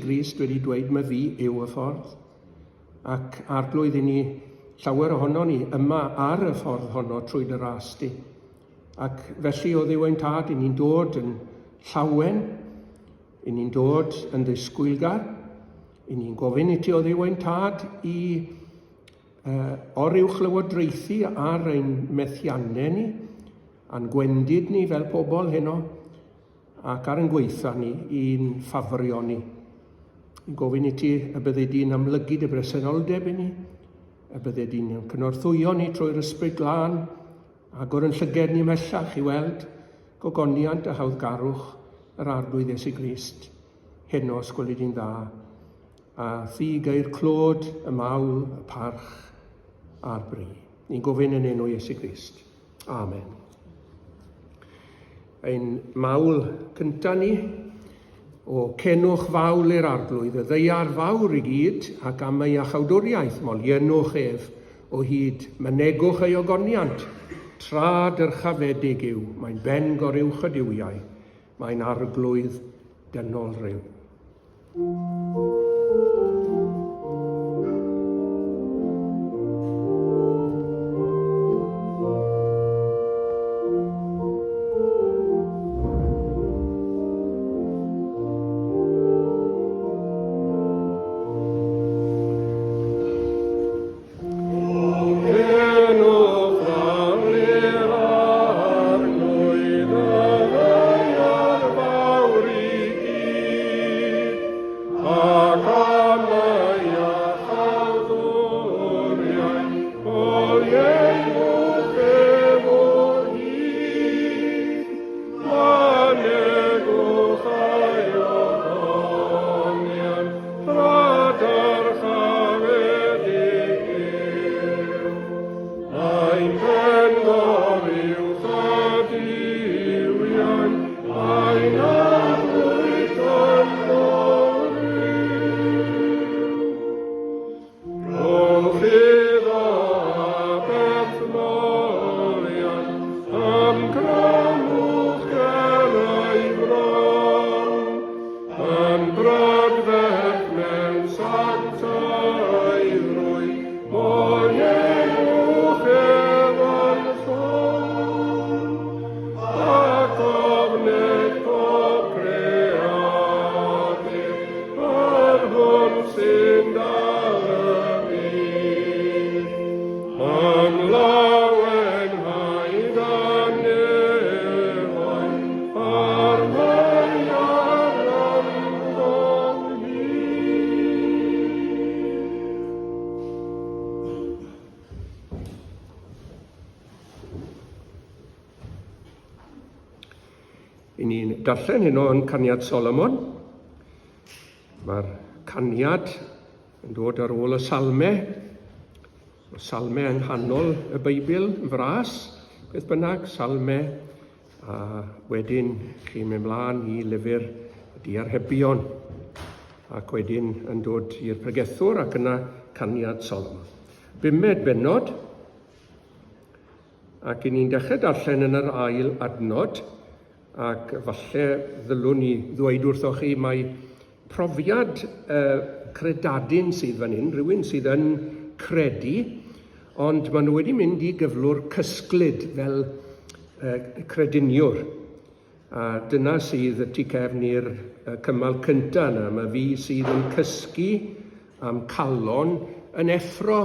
Grist wedi dweud mae fi yw y ffordd, ac arglwydd i ni llawer ohono ni yma ar y ffordd honno trwy dy rasti. Ac felly o Dduw ein Tad, i ni'n dod yn llawen, i ni'n dod yn ddisgwylgar, i ni'n gofyn i ti o Dduw ein Tad i o'r i'w chlywodraethu ar ein methiannau ni, a'n gwendid ni fel pobl heno, ac ar ein gweitha ni i'n ffafrio ni. Yn gofyn i ti y bydde di'n amlygu dy bresenoldeb i ni, y bydde di'n cynorthwyo ni trwy'r ysbryd glân, ac o'r yn llyged ni mellach i weld gogoniant a hawddgarwch yr arglwydd Iesu Grist, heno ysgwylid di'n dda, a thig eir clod, y mawl, y parch a'r bri. Ni'n gofyn yn enw Iesu Grist. Amen. Ein mawl cynta ni, o cenwch fawl i'r arglwydd, y ddeiar fawr i gyd, ac am ei achawdwriaeth molienwch ef o hyd, mynegwch ei ogoniant, trad yr chafedig yw, mae'n ben goruwch y diwiau, mae'n arglwydd dynol ryw. I ni'n darllen heno yn caniad Solomon. Mae'r caniad yn dod ar ôl y salmau. Y salmau yng nghanol y Beibl yn fras, beth bynnag, salmau, a wedyn chi'n mynd mlaen i lyfr y Diarhebion, ac wedyn yn dod i'r pregethwr ac yna caniad Solomon. 5 bennod, ac i ni'n dechrau darllen yn yr ail adnod, ac falle ddylwn ni ddweud wrthoch chi mai profiad credadun sydd fan hyn, rhywun sydd yn credu, ond maen nhw wedi mynd i gyflwr cysglyd fel crediniwr. A dyna sydd y tu cefn i'r cymal cynta yna. Mae fi sydd yn cysgu am calon yn effro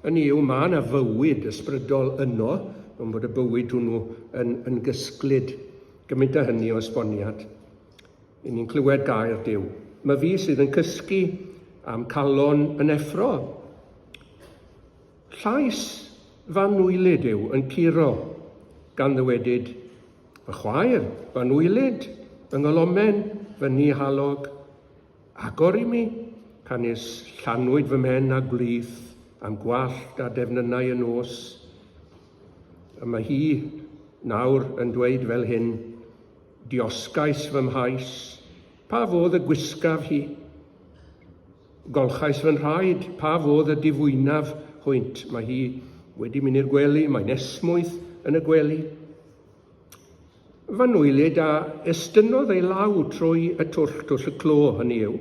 yn yw mae yna fywyd ysbrydol yno, ond bod y bywyd hwnnw yn gysglyd. Gymaint â hynny o esboniad. I ni'n clywed gair Duw. Mae fi sydd yn cysgu am calon yn effro. Llais fan wylid yw yn curo gan ddywedyd fy chwaer, fan wylid, fy ngolomen, fy ni halog, agor i mi, canis llanwyd fy men a glith am gwallt a defnynnau y nos. A mae hi nawr yn dweud fel hyn, diosgais fy mhais, pa fodd y gwisgaf hi? Golchais fy nhraed, pa fodd y difwynaf hwynt? Mae hi wedi mynd i'r gwely, mae'n esmwyth yn y gwely. Fan wylid a estynodd ei law trwy y twll y clo hynny yw.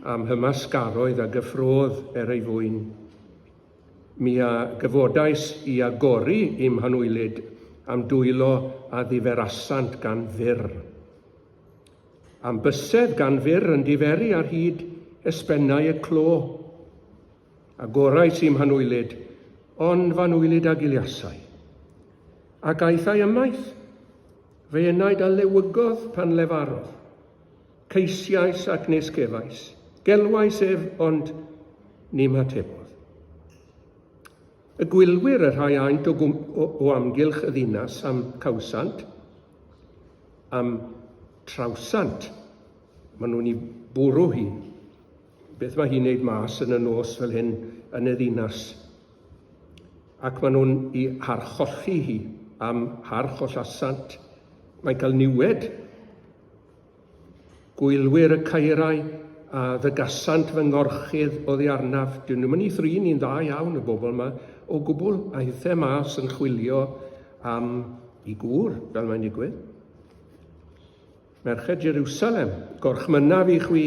am hymasgaroedd a gyffrodd ei fwyn. Mi a gyfodais i agori i'm hanwylid am dwylo a ddiferasant gan fyr. Am bysedd gan fyr yn diferu ar hyd esbennau y clo. Agorais i'm hanwylid, ond fanwylid a giliasau. A gaethau ymaith, fe enaid a lewygodd pan lefarodd, ceisiais ac nesgefais, gelwais ef, ond nim atebodd. Y gwylwyr y rhai aint o amgylch y ddinas am cawsant, am trawsant. Maen nhw'n ei bwrw hi. Beth mae hi'n neud mas yn y nos fel hyn yn y ddinas. Ac maen nhw'n ei harchochi hi am harchollasant. Mae'n cael niwed. Gwylwyr y caerau a ddygasant fy ngorchydd oddi arnaf. Dyn nhw'n ei thrin i'n dda iawn y bobl yma. O gwbl a hithe mas yn chwilio am i gŵr, fel mae'n digwydd. Merched Jerusalem, gorchmynaf i chwi,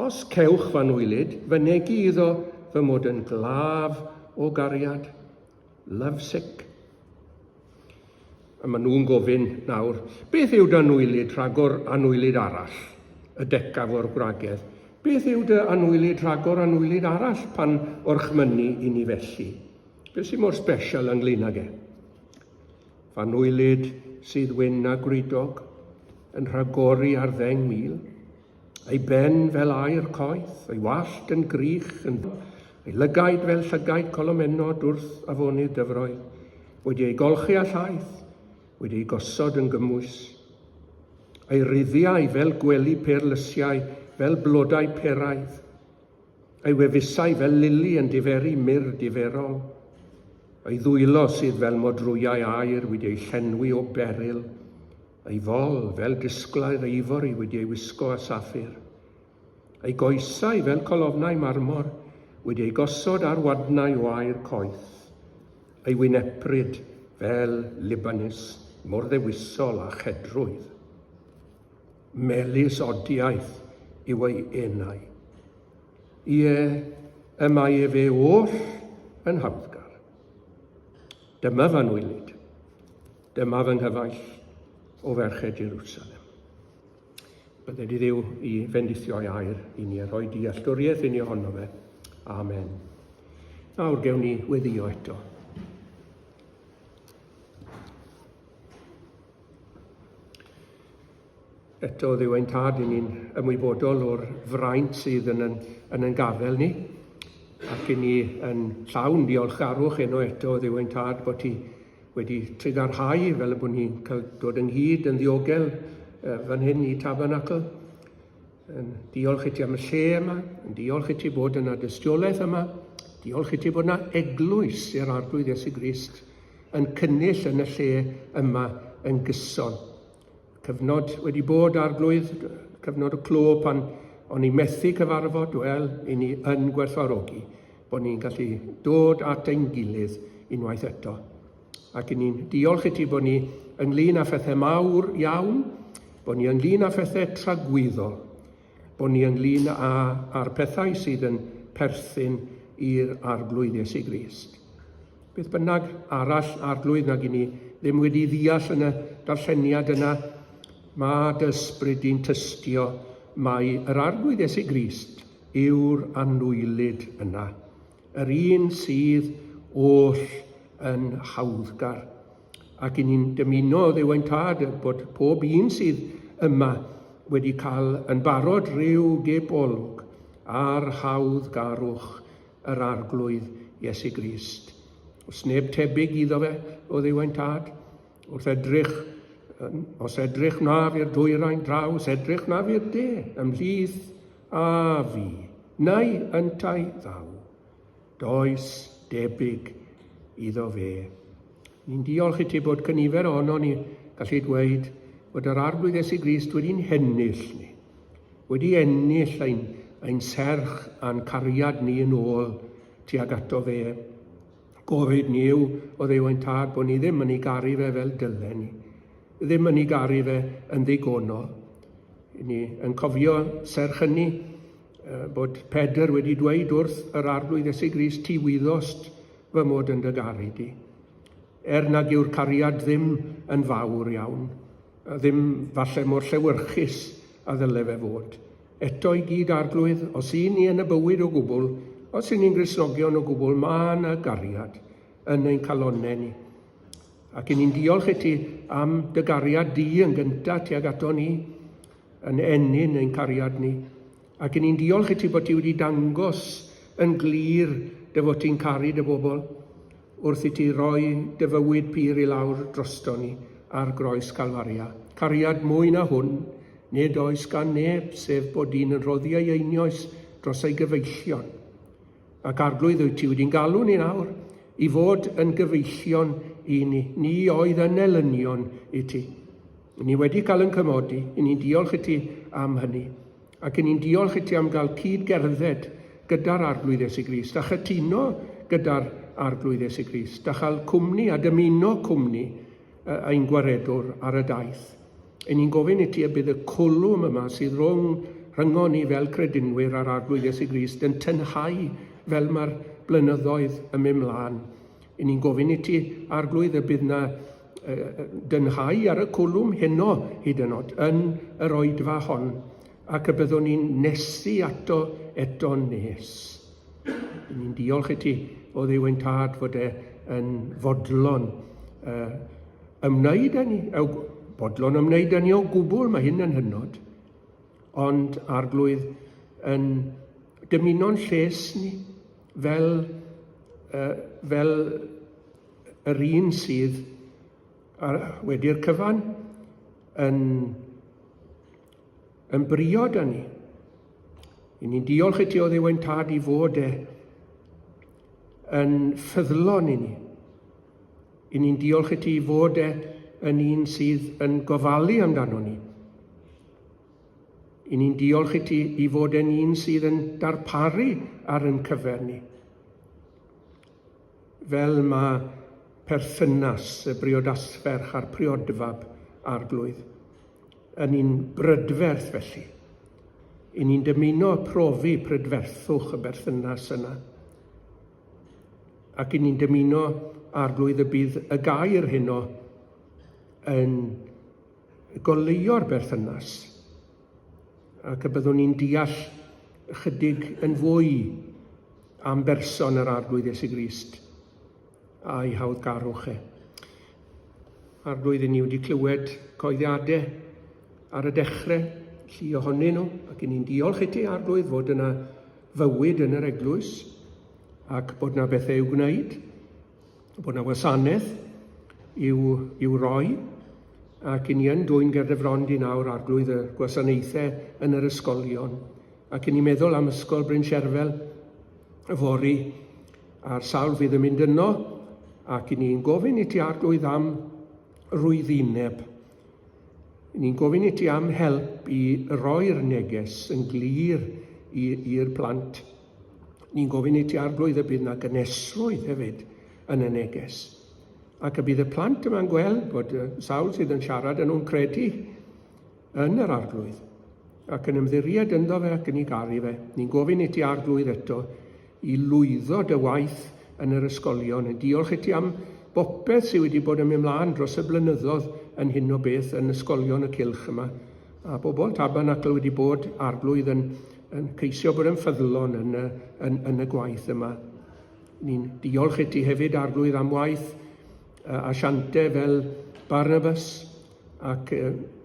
os cewch fanwylid, fy negu iddo fy mod yn glaf o gariad, lovesick. A maen nhw'n gofyn nawr, beth yw dy anwylid rhagor anwylid arall, y decaf o'r gwragedd? Beth yw dy anwylid rhagor anwylid arall pan orchmynnu i ni felly? Beth sy'n mor special ynglyn ag e? Fanwylid sydd wyn a gwridog, yn rhagori ar 10,000, ei ben fel air coeth, ei wallt yn grych, ei lygaid fel llygaid colomenod wrth afonydd dyfroedd, wedi ei golchi a llaeth, wedi ei gosod yn gymwys, ei ryddiau fel gwely perlysiau, fel blodau peraidd, ei wefusau fel lili yn diferu myr diferol, ei ddwylo sydd fel modrwyau air wedi ei llenwi o beryl, ei fol fel disglau'r eifori wedi ei wisgo a saffir, ei goesau fel colofnau marmor wedi ei gosod ar wadnau o air coeth, ei wynepryd fel Libanus mor ddewisol a chedrwydd. Melys odiaeth yw ei enau. Ie, y mae fe oll yn hawddgar. Dyma fy nwylid, dyma fy nghyfaill o ferched Jerusalem. Bydde di Dduw i fendithio'i air i ni, a rhoi dealltwriaeth i ni ohono fe. Amen. Nawr gewn ni weddio eto. Eto Dduw ein tad i ni'n ymwybodol o'r fraint sydd yn ein gafel ni, ac i ni yn llawn diolcharwch enw eto Dduw ein tad bod ti wedi trigarhau fel y bod ni'n cael dod ynghyd yn ddiogel fan hyn i Tabernacl. Diolch i ti am y lle yma, diolch i ti bod yna dystiolaeth yma, diolch i ti bod yna eglwys i'r arglwydd Iesu Grist yn cynnyll yn y lle yma yn gyson. Cyfnod wedi bod arglwydd, cyfnod y clo pan o'n i'n methu cyfarfod, wel, i ni yn gwerthfawrogi, bod ni'n gallu dod at ein gilydd unwaith eto. Ac i ni'n diolch i ti bod ni ynglyn â phethau mawr iawn, bod ni ynglyn â phethau tragwyddol, bod ni ynglyn â'r pethau sydd yn perthyn i'r arglwydd Iesu Grist. Beth bynnag arall arglwydd nag i ni ddim wedi ddeall yn y darlleniad yna, mae dy ysbryd di'n tystio mai yr arglwydd Iesu Grist yw'r anwylid yna, yr un sydd oll yn hawddgar. Ac i ni'n dymuno Dduw ein tad bod pob un sydd yma wedi cael yn barod rhyw gebolwg ar hawddgarwch yr arglwydd Iesu Grist. Os neb tebyg iddo fe o Dduw ein tad, os edrych na fi'r dwyrain draws, edrych na fi'r de, ymhlith a fi, neu yntai ddaw, does debyg iddo fe. Ni'n diolch i ti bod cynifer ohono ni gallu dweud bod yr arglwydd Iesu Grist wedi'n hennill ni, wedi ennill ein serch a'n cariad ni yn ôl tuag ato fe. Gofyd ni yw o Dduw ein tad bod ni ddim yn ei garu fe fel dylen ni, ddim yn ei garu fe yn ddigonol. Ni yn cofio serch hynny bod Pedr wedi dweud wrth yr arglwydd Iesu Grist, ti wyddost fy mod yn dy garu di. Nag yw'r cariad ddim yn fawr iawn, ddim falle mor llewyrchus a ddyle fe fod. Eto i gyd arglwydd, os i ni yn y bywyd o gwbl, os i ni'n Gristnogion o gwbl, mae yna gariad yn ein calonnau ni. Ac i ni'n diolch i ti am dy gariad di yn gyntaf tuag ato ni, yn enyn ein cariad ni. Ac i ni'n diolch i ti bod ti wedi dangos yn glir dy fod ti'n caru dy bobl, wrth i ti roi dy fywyd pur i lawr drosto ni ar groes Calfaria. Cariad mwy na hwn, nid oes gan neb sef bod un yn roddi ei einioes dros ei gyfeillion. Ac arglwydd wyt ti wedi'n galw ni nawr i fod yn gyfeillion i ni. Ni oedd yn elynion i ti. Ni wedi cael yn cymodi, i ni'n diolch i ti am hynny. Ac i ni'n diolch i ti am gael cyd-gerdded gyda'r arglwydd Iesu Grist, a chytuno gyda'r arglwydd Iesu Grist, a chael cwmni a dymuno cwmni ein gwaredwr ar y daith. I ni'n gofyn i ti y bydd y cwlwm yma sydd rhyngo ni fel credinwyr ar arglwydd Iesu Grist yn tynhau fel mae'r blynyddoedd yn mynd mlaen. I ni'n gofyn i ti arglwydd y bydd na dynhau ar y cwlwm heno hyd yn oed yn yr oedfa hon, ac y byddwn ni'n nesu ato eto nes. I ni'n diolch i ti o Dduw Tad fod yn fodlon ymwneud â ni, bodlon ymwneud â ni o gwbl, mae hyn yn hynod, ond arglwydd yn dymuno'n lles ni fel yr un sydd wedi'r cyfan yn briod â ni. I ni'n diolch i ti o Dduw Tad i fod yn ffyddlon i ni. I ni'n diolch i ti i fod yn un sydd yn gofalu amdano ni. I ni'n diolch i ti i fod yn un sydd yn darparu ar ein cyfer ni. Fel mae perthynas y briodasferch a'r priodfab arglwydd yn un brydferth felly. I ni'n dymuno profi prydferthwch y berthynas yna. Ac i ni'n dymuno arglwydd y bydd y gair heno yn goleuo'r berthynas. Ac y byddwn ni'n deall ychydig yn fwy am berson yr arglwydd Iesu Grist a'i hawddgarwch e. Arglwydd ni wedi clywed coeddiadau ar y dechrau, llu ohonyn nhw, ac i ni'n diolch i ti arglwydd fod yna fywyd yn yr eglwys, ac bod yna bethau i'w gwneud, bod yna wasanaeth i'w roi, ac i ni yn dwy'n gerddefron di nawr arglwydd y gwasanaethau yn yr ysgolion. Ac i ni'n meddwl am ysgol Bryn Sierfel y fori a'r sawl fydd yn mynd yno, ac i ni'n gofyn i ti arglwydd am rwyddineb. Ni'n gofyn i ti am help i roi'r neges yn glir i'r plant. Ni'n gofyn i ti arglwydd y bydd yna gynesrwydd hefyd yn y neges. Ac y bydd y plant yma'n gweld bod sawl sydd yn siarad yn nhw'n credu yn yr arglwydd. Ac yn ymddiried ynddo fe ac yn ei garu fe. Ni'n gofyn i ti arglwydd eto i lwyddo dy waith yn yr ysgolion. Diolch i ti am bopeth sydd wedi bod yn mynd mlaen dros y blynyddoedd yn hyn o beth yn ysgolion y cylch yma. A bobl Tabernacl wedi bod arglwydd yn ceisio bod yn ffyddlon yn y gwaith yma. Ni'n diolch i ti hefyd arglwydd am waith asiante fel Barnabas, ac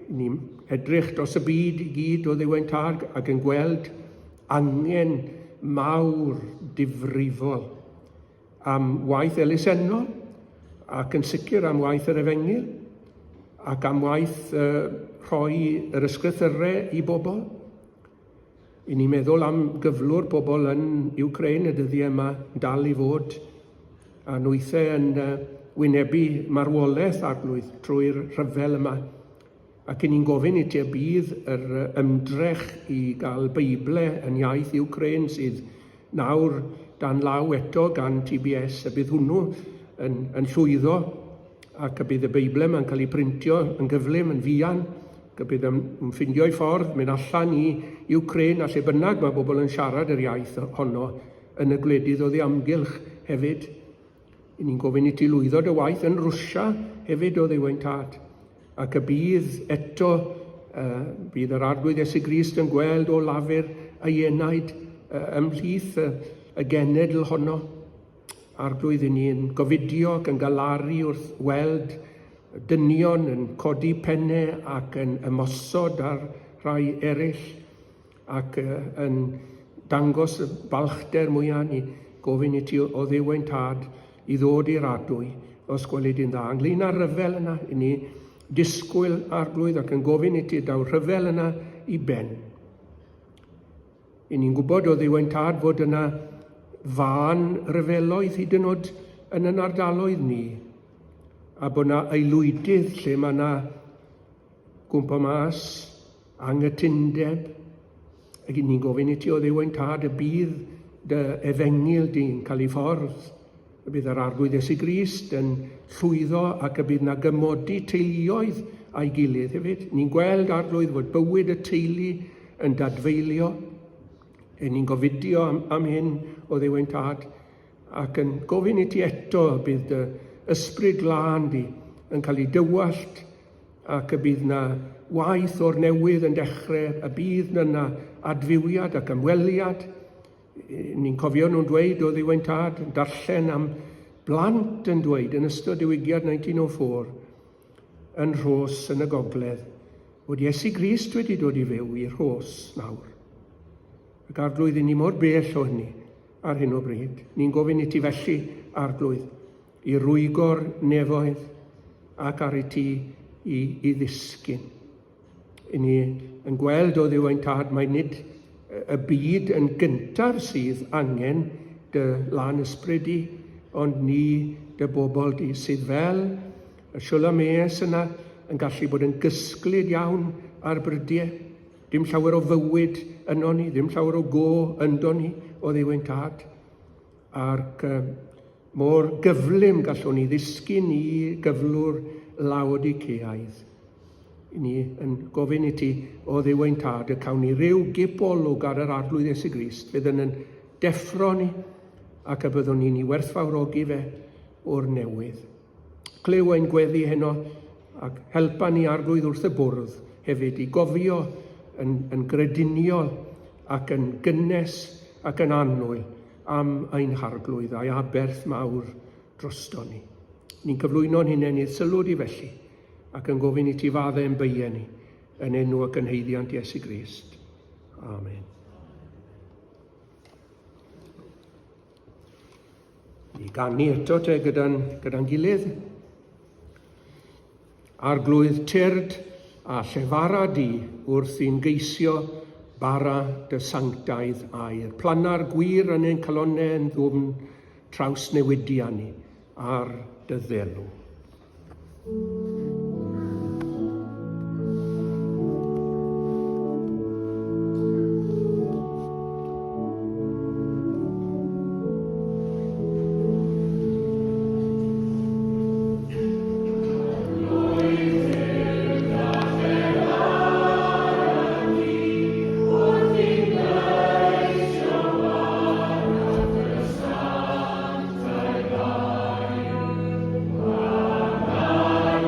ni'n edrych dros y byd i gyd o Dduw Tad ac yn gweld angen mawr difrifol am waith elusennol, ac yn sicr am waith yr Efengyl, ac am waith rhoi yr ysgrythyrau i bobl. I ni'n meddwl am gyflwr bobl yn Ukraine y dyddiau yma dal i fod, a nwythau yn wynebu marwolaeth arglwydd trwy'r rhyfel yma. Ac i ni'n gofyn i ti y bydd yr ymdrech i gael Beiblau yn iaith Ukraine sydd nawr dan law eto gan TBS, y bydd hwnnw yn llwyddo, ac y bydd y Beiblau yma'n cael ei printio yn gyflym, yn fuan, ac y bydd yn ffindio ei ffordd, mynd allan Ukraine a lle bynnag mae bobl yn siarad yr iaith honno yn y gwledydd o ddiamgylch hefyd. I ni'n gofyn i ti lwyddo dy waith yn Rwsia hefyd o Dduw ein Tad. Ac y bydd eto, bydd yr Arglwydd Iesu Grist yn gweld o lafur a ienaid ymhlith y genedl honno. Arglwydd i ni'n gofidio ac yn galaru wrth weld dynion yn codi pennau ac yn ymosod ar rhai eraill ac yn dangos y balchder mwyaf ni gofyn i ti o Dduw ein Tad i ddod i'r adwy os gweled i'n dda. Ynglŷn â'r rhyfel yna, i ni disgwyl Arglwydd ac yn gofyn i ti daw'r rhyfel yna i ben. I ni'n gwybod o Dduw ein Tad fod yna fan ryfeloedd hyd yn oed yn yn ardaloedd ni, a bod yna aelwydydd lle mae yna gwmpa mas anghytundeb. Ac ni'n gofyn i ti o Dduw ein Tad y bydd dy efengil di'n cael ei ffordd. Y bydd yr Arglwydd Iesu Grist yn llwyddo ac y bydd yna gymodi teuluoedd a'i gilydd hefyd. Ni'n gweld, Arglwydd, fod bywyd y teulu yn dadfeilio. Ni'n gofidio am hyn o Dduw ein Tad ac yn gofyn i ti eto bydd dy ysbryd glân di yn cael ei dywallt ac y bydd yna waith o'r newydd yn dechrau, y bydd yna adfywiad ac ymweliad. Ni'n cofio nhw'n dweud o Dduw ein Tad, yn darllen am blant yn dweud yn ystod diwygiad 1904 yn Rhos yn y Gogledd, bod Iesu Grist wedi dod i fyw i Rhos nawr. Ac Arglwydd i ni mor bell o hynny ar hyn o bryd. Ni'n gofyn i ti felly, Arglwydd, i rwygo'r nefoedd ac ar i ti i ddisgyn. I ni yn gweld o Dduw ein Tad mae nid y byd yn gyntaf sydd angen dy lan ysbryd i, ond ni dy bobl di sydd fel y siwlameus yna yn gallu bod yn gysglyd iawn ar brydiau. Dim llawer o fywyd yno ni, ddim llawer o go yndo ni o Dduw ein Tad. Ac mor gyflym gallwn ni ddisgyn i gyflwr Laodiceaidd. Ni yn gofyn i ti o Dduw ein Tad y cawn ni ryw gipolwg ar yr Arglwydd Iesu Grist fydd yn deffro ni ac y byddwn ni'n ei werthfawrogi fe o'r newydd. Clyw ein gweddi heno ac helpa ni, Arglwydd, wrth y bwrdd hefyd i gofio yn grediniol ac yn gynnes ac yn annwyl am ein harglwydd a'i aberth mawr drosto ni. Ni'n cyflwyno'n hunain i'r sylw di felly ac yn gofyn i ti faddau yn beiau ni yn enw ac yn haeddiant Iesu Grist. Amen. Ni ganu eto te gyda'n gilydd. Arglwydd tyrd a llefara di wrth i'n geisio bara dy sanctaidd air. Planar gwir yn ein calonnau yn ddwfn traws newidiau ni ar dy ddelw.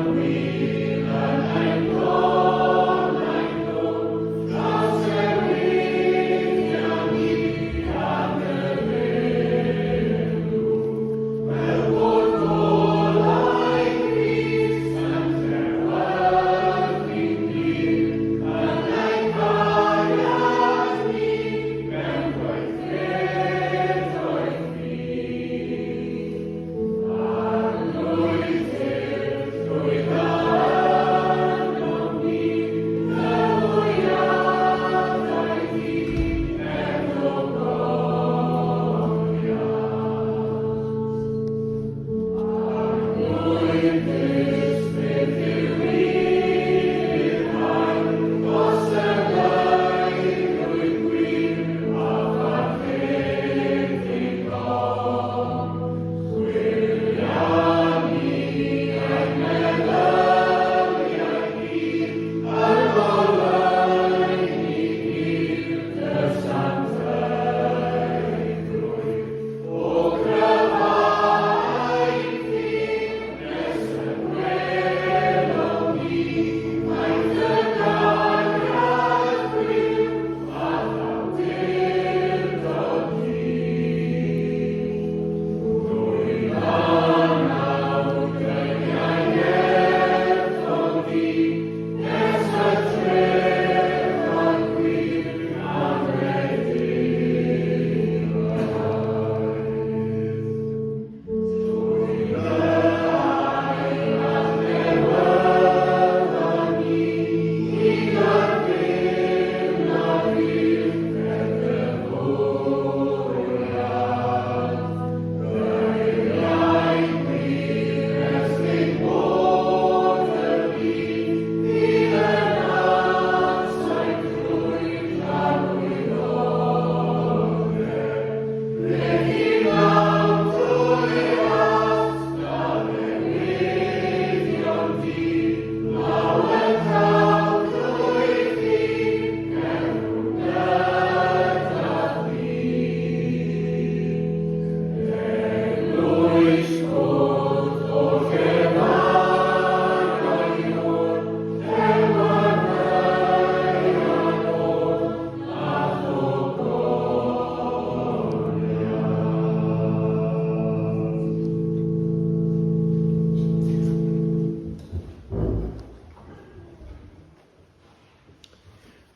We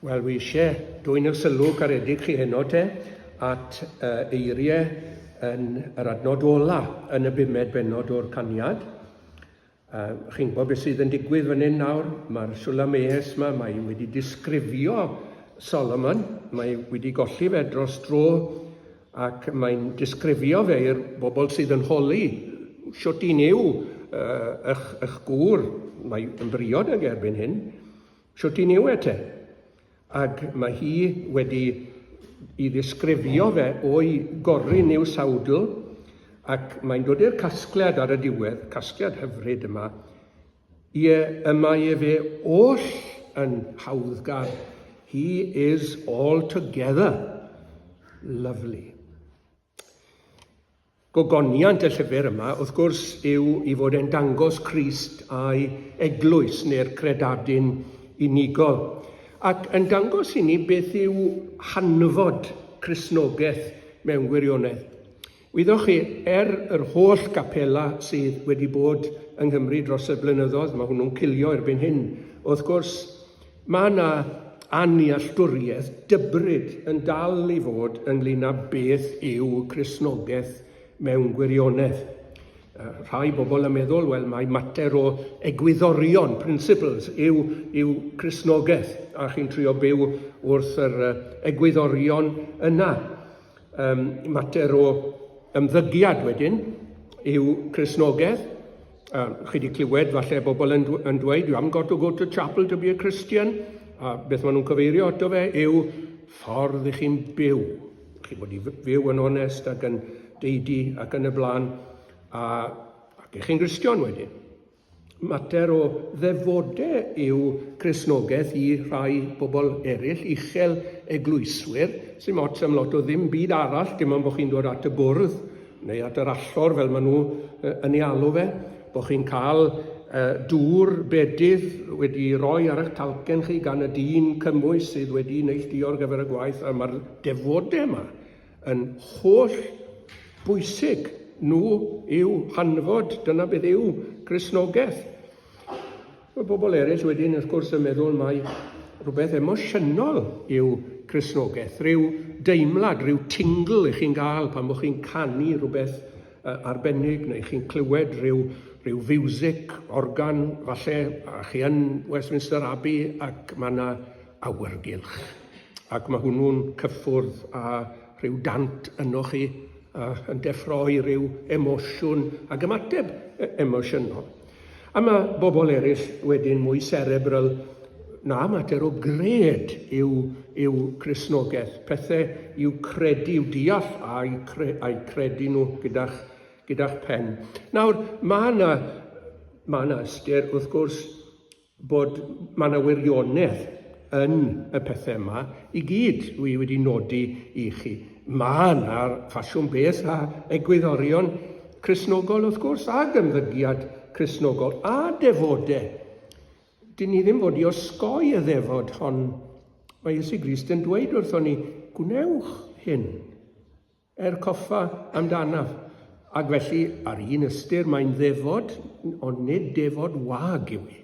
Wel, wi eisiau dwy'n y sylw garedig chi heno te at eiriau yn yr adnod ola yn y bumed benod o'r caniad. Chi'n gwybod beth sydd yn digwydd fan hyn nawr? Mae'r Siwlameus yma, mae wedi disgrifio Solomon, mae wedi golli fe dros dro, ac mae'n disgrifio fe i'r bobl sydd yn holi. Siwt i niw eich gŵr, mae'n briod ag erbyn hyn, siwt i niw te. Ac mae hi wedi i ddisgrifio fe o'i gorri niw sawdl, ac mae'n dod i'r casgliad ar y diwedd, casgliad hyfryd yma, yma fe oll yn hawddgar. He is altogether lovely. Gogoniant y llyfr yma, wrth gwrs, yw i fod e'n dangos Crist a'i eglwys neu'r credadun unigol. Ac yn dangos i ni beth yw hanfod Cristnogaeth mewn gwirionedd. Wyddwch chi, yr holl gapela sydd wedi bod yng Nghymru dros y blynyddoedd, mae hwnnw'n cilio erbyn hyn. Wrth gwrs, mae yna annialltwriaeth dybryd yn dal i fod ynglŷn â beth yw Cristnogaeth mewn gwirionedd. Rhai bobl yn meddwl, wel, mae mater o egwyddorion, principles, yw Cristnogaeth, a chi'n trio byw wrth yr egwyddorion yna. Mater o ymddygiad wedyn yw Cristnogaeth. Chi wedi clywed falle bobl yn dweud, you haven't got to go to chapel to be a Christian. A beth maen nhw'n cyfeirio ato fe yw ffordd i chi'n byw. Chi wedi fyw yn onest ac yn deudi ac yn y blaen, ac chi'n Gristion wedyn. Mater o ddefodau yw Cristnogaeth i rhai bobl eraill, uchel eglwyswyr, sy'n lot am lot o ddim byd arall, dim ond bod chi'n dod at y bwrdd, neu at yr allor fel maen nhw yn ei alw fe, bod chi'n cael dŵr bedydd wedi rhoi ar eich talcen chi gan y dyn cymwys sydd wedi neilltuo ar gyfer y gwaith, a mae'r defodau yma yn holl bwysig. Nhw yw hanfod, dyna beth yw Cristnogaeth. Mae bobl eraill wedyn, wrth gwrs, yn meddwl mai rhywbeth emosiynol yw Cristnogaeth, rhyw deimlad, rhyw tingl i chi'n gael pan bod chi'n canu rhywbeth arbennig, neu chi'n clywed rhyw fiwsig, organ, falle, a chi yn Westminster Abbey, ac mae yna awyrgylch. Ac mae hwnnw'n cyffwrdd a rhyw dant yno chi, yn deffroi rhyw emosiwn ac ymateb emosiynol. A mae bobl eraill wedyn mwy cerebral, na mater o gred yw Cristnogaeth, pethau i'w credu, i'w deall a'i credu nhw gyda'ch pen. Nawr, mae yna ystyr, wrth gwrs, bod mae yna wirionedd yn y pethau yma i gyd wedi nodi i chi. Mae yna'r ffasiwn beth a egwyddorion Cristnogol, wrth gwrs, ag ymddygiad Cristnogol, a defodau. Dyn ni ddim fod i osgoi y ddefod hon. Mae Iesu Grist yn dweud wrthon ni, gwnewch hyn, coffa amdanaf. Ac felly, ar un ystyr, mae'n ddefod, ond nid defod wag yw i.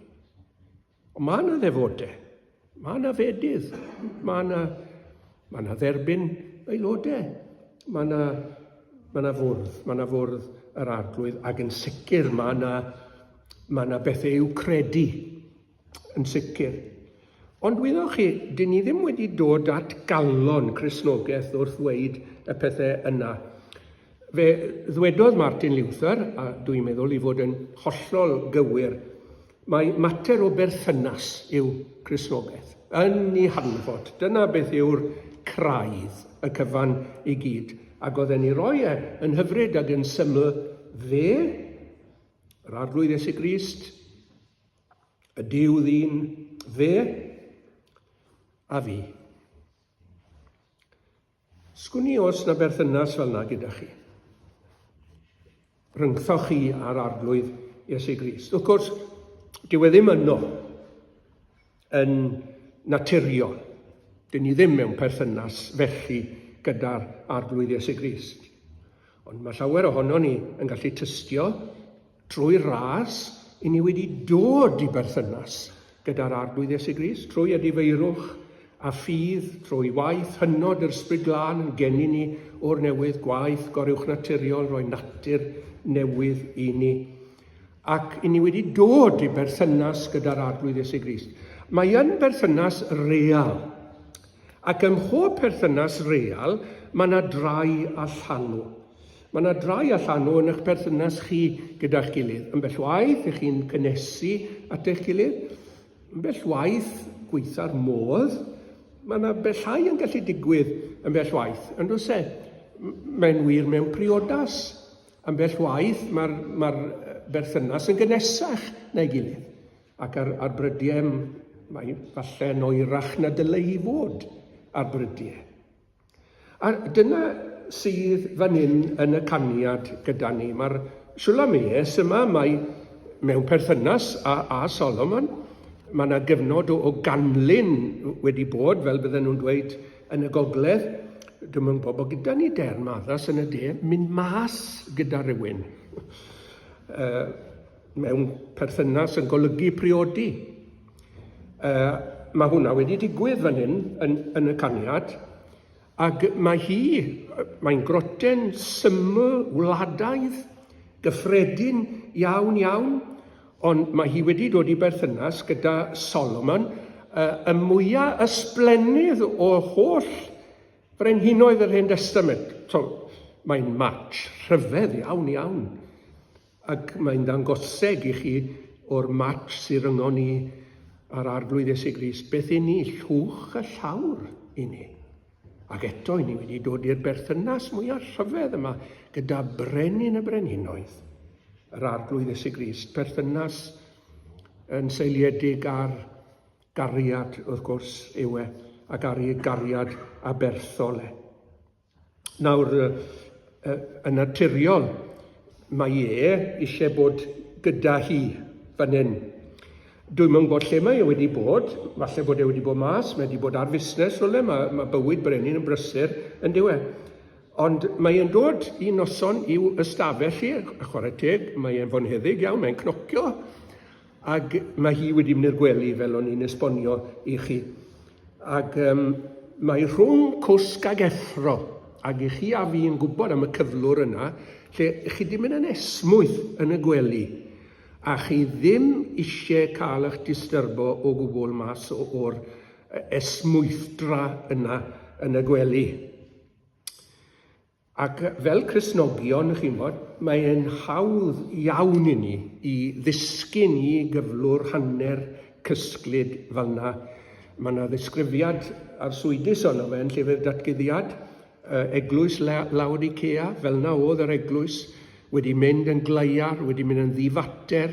Ond mae yna ddefodau, mae yna fedydd, mae yna dderbyn aelodau, mae yna fwrdd yr arglwydd, ac yn sicr mae yna bethau i'w credu, yn sicr. Ond wyddwch chi, dyn ni ddim wedi dod at galon Cristnogaeth wrth ddweud y pethau yna. Fe ddwedodd Martin Luther, a dwi'n meddwl i fod yn hollol gywir, mae mater o berthynas yw Cristnogaeth, yn ei hanfod. Dyna beth yw'r craidd, y cyfan i gyd. Ac oedd ei roi yn hyfryd ac yn syml fe, yr arglwydd Iesu Grist, y Duw ddyn, fe, a fi. Sgwn i os na berthynas fel yna gyda chi. Rhyngthoch chi ar arglwydd Iesu Grist. Wrth gwrs, dyw e ddim yno yn naturiol. Dyn ni ddim mewn perthynas felly gyda'r arglwydd Iesu Grist. Ond mae llawer ohono ni yn gallu tystio trwy ras i ni wedi dod i berthynas gyda'r arglwydd Iesu Grist, trwy y difeirwch a ffydd trwy waith hynod yr ysbryd glân yn gennym ni o'r newydd, gwaith gorywch naturiol, roi natur newydd i ni. Ac i ni wedi dod i berthynas gyda'r arglwydd Iesu Grist. Mae yn berthynas real. Ac ym mhob perthynas real, mae yna drai allanw. Mae yna drai allanw yn eich perthynas chi gyda'ch gilydd. Yn bell waith, ych chi'n cynnesu at eich gilydd. Yn bell waith, gweitha'r modd. Mae yna bellhau yn gallu digwydd yn bell waith. Yn does e? Mae'n wir mewn priodas. Yn bell waith, mae'r berthynas yn gynesach na'i gilydd. Ac ar brydiau, mae falle yn oerach na dylai hi fod ar brydiau. A dyna sydd fan hyn yn y caniad gyda ni. Mae'r Siwlameus yma, mae mewn perthynas a Solomon. Mae yna gyfnod o ganlyn wedi bod, fel bydden nhw'n dweud yn y gogledd. Dwi'n meddwl bod gyda ni dermaddas yn y de, mynd mas gyda rhywun. Mewn perthynas yn golygu priodi. Mae hwnna wedi digwydd fan hyn yn y caniad, ac mae'n groten syml, wladaidd, gyffredin iawn, ond mae hi wedi dod i berthynas gyda Solomon, y mwyaf ysblenydd o holl frenhinoedd yr Hen Testament. So, mae'n match rhyfedd iawn, ac mae'n dangoseg i chi o'r match sy'n ryngon ni ar arglwydd Iesu Grist, beth i ni llwch a llawr i ni. Ac eto i ni wedi dod i'r berthynas mwyaf rhyfedd yma gyda brenin y brenhinoedd, yr arglwydd Iesu Grist, perthynas yn seiliedig ar gariad, wrth gwrs, yw e, ac ar ei gariad aberthol e. Nawr, yn naturiol, mae eisiau bod gyda hi fan hyn. Dwi'n meddwl bod lle mae wedi bod, falle bod wedi bod mas, mae wedi bod ar fusnes, mae bywyd brenin yn brysur yn diwedd. Ond mae e'n dod i noson i'w ystafell hi, a chwarae teg, mae e'n fonheddig iawn, mae'n cnocio, ac mae hi wedi mynd i'r gwely fel o'n i'n esbonio i chi. Ac mae rhwng cwsg ag effro, ac i chi a fi yn gwybod am y cyflwr yna, lle chi ddim yn esmwyth yn y gwely, a chi ddim eisiau cael eich disturbo o gwbl mas o'r esmwythdra yna yn y gwely. Ac fel Cristnogion, chi'n bod, mae'n hawdd iawn i ni i ddisgyn i gyflwr hanner cysglyd fel yna. Mae yna ddisgrifiad ar swydus ono fe yn llyfr datguddiad, eglwys Laodicea, fel yna oedd yr eglwys, wedi mynd yn glaiar, wedi mynd yn ddifater.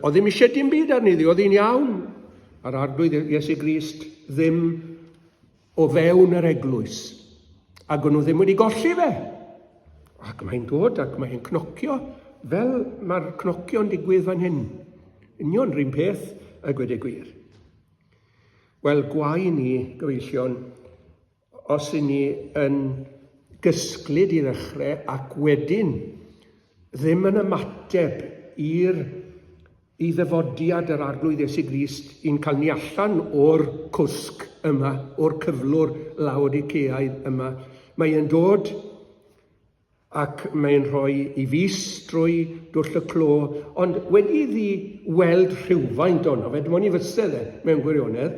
O ddim eisiau dim byd arni ddi, oedd hi'n iawn. Ar arglwydd Iesu Grist ddim o fewn yr eglwys. Ac o'n nhw ddim wedi golli fe. Ac mae'n dod ac mae'n cnocio fel mae'r cnocio'n digwydd fan hyn. Union rhywun peth y gweud y gwir. Wel, gwai ni, gyfeillion, os i ni yn gysglyd i ddechrau ac wedyn ddim yn ymateb i ddyfodiad yr arglwydd Iesu Grist i'n cael ni allan o'r cwsg yma, o'r cyflwr Laodiceaidd yma. Mae'n dod ac mae'n rhoi i fus drwy dwll y clo, ond wedi ddi weld rhywfaint ono fe, dim ond i fysedd mewn gwirionedd,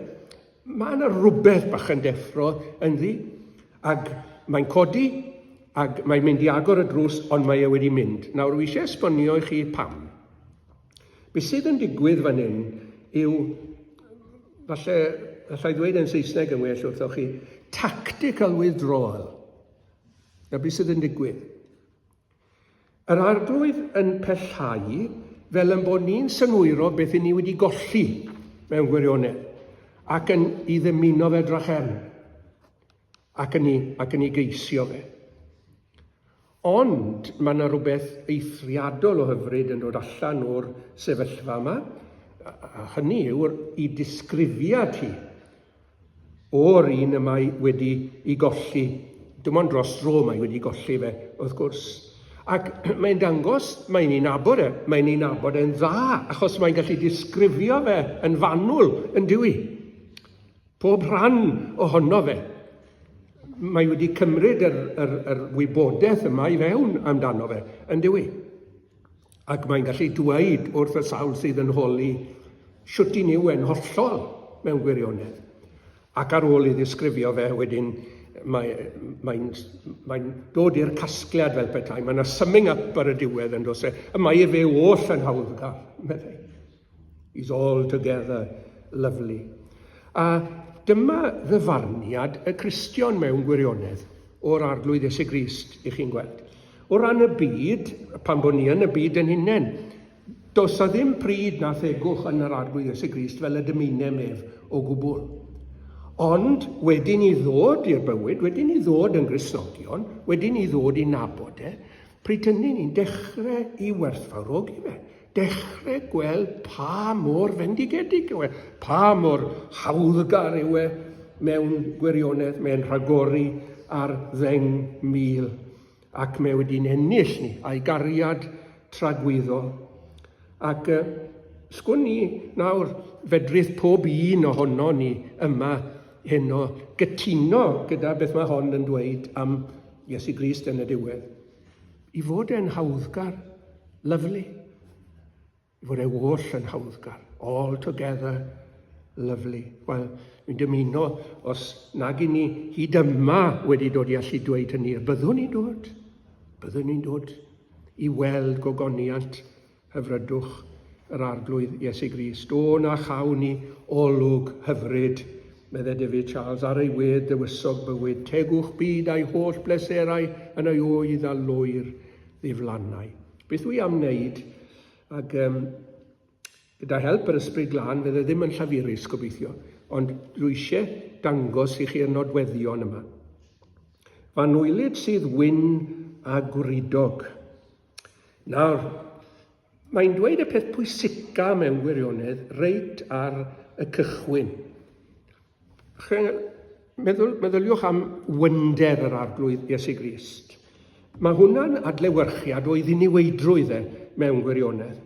mae yna rhywbeth bach yn deffro yn ddi, ac mae'n codi, ac mae'n mynd i agor y drws, ond mae e wedi mynd. Nawr, wi eisiau esbonio i chi pam. Be sydd yn digwydd fan hyn yw, falle i ddweud yn Saesneg yn well wrthoch chi, tactical withdrawal. Na be sydd yn digwydd. Yr arglwydd yn pellhau fel yn bod ni'n synwyro beth i ni wedi golli mewn gwirionedd, ac yn i ddymuno fe drachefn, ac yn ei geisio fe. Ond mae yna rhywbeth eithriadol o hyfryd yn dod allan o'r sefyllfa yma, a hynny yw'r i disgrifiad hi o'r un y mae wedi ei golli. Dim ond dros dro mae wedi golli fe, wrth gwrs. Ac mae'n dangos, mae'n ei nabod e'n dda, achos mae'n gallu disgrifio fe yn fanwl yn diwy. Pob rhan ohono fe. Mae wedi cymryd yr wybodaeth yma i fewn amdano fe, yn dyw. Ac mae'n gallu dweud wrth y sawl sydd yn holi siwt i ni yn hollol mewn gwirionedd. Ac ar ôl i ddisgrifio fe wedyn, mae'n dod i'r casgliad fel petai. Mae'n summing up ar y diwedd yn dos e. Y mae fe oll yn hawddgar, meddai. He's all together lovely. A dyma ddyfarniad y Cristion mewn gwirionedd o'r arglwydd Iesu Grist, i chi'n gweld. O ran y byd, pan bod ni yn y byd yn hunain, does a ddim pryd na thegwch yn yr arglwydd Iesu Grist fel y dymunem ef o gwbl. Ond wedyn i ddod i'r bywyd, wedyn i ddod yn Gristnogion, wedyn i ddod i nabod e, pryd hynny ni'n dechrau i werthfawrog i fe. Dechrau gweld pa mor fendigedig yw e, pa mor hawddgar yw e mewn gwirionedd, mewn rhagori ar 10,000, ac mae wedi'n ennill ni a'i gariad tragwyddol. Ac sgwn ni nawr fedrith pob un ohono ni yma heno gytuno gyda beth mae hon yn dweud am Iesu Grist yn y diwedd. I fod e'n hawddgar, lyflu. I fod e oll yn hawddgar, all together lovely. Wel, mi'n dymuno os nag i ni hyd yma wedi dod i allu dweud hynny, byddwn ni'n dod i weld gogoniant hyfrydwch yr arglwydd Iesu Grist. O na chaw ni olwg hyfryd, medde David Charles, ar ei wedd dywysog bywyd, tegwch byd a'i holl bleserau yn ei oedd a lwyr ddiflannau. Beth wi am wneud, ac gyda help yr Ysbryd Glân, fydde ddim yn llafurus gobeithio, ond dwi eisiau dangos i chi'r nodweddion yma. Fan wylid sydd wyn a gwridog. Nawr, mae'n dweud y peth pwysica mewn gwirionedd reit ar y cychwyn. Meddyliwch am wynder yr arglwydd Iesu Grist. Mae hwnna'n adlewyrchiad o ddiniweidrwydd mewn gwirionedd.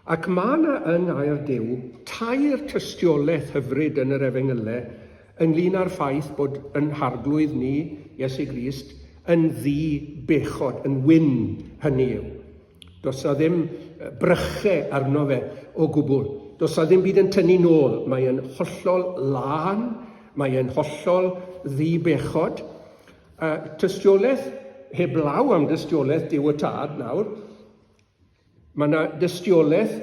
Ac mae yna yn air Duw tair tystiolaeth hyfryd yn yr Efengylau ynglyn â'r ffaith bod yn harglwydd ni, Iesu Grist, yn ddi-bechod, yn wyn hynny yw. Does na ddim brychau arno fe o gwbl. Does na ddim byd yn tynnu nôl. Mae e'n hollol lân, mae e'n hollol ddi-bechod. Tystiolaeth heblaw am dystiolaeth Duw y Tad nawr. Mae yna dystiolaeth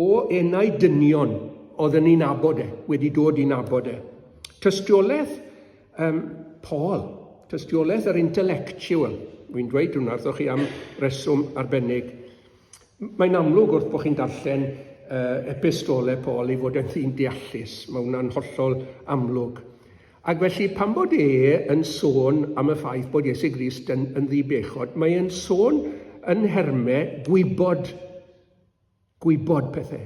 o enau dynion oedden ni'n nabod e, wedi dod i nabod e. Tystiolaeth Paul, tystiolaeth yr intellectual. Wy'n dweud hwnna wrthoch chi am reswm arbennig. Mae'n amlwg wrth bod chi'n darllen epistolau Paul i fod yn ddyn deallus. Mae hwnna'n hollol amlwg. Ac felly, pan bod yn sôn am y ffaith bod Iesu Grist yn ddibechod, mae e'n sôn yn hermau gwybod pethau.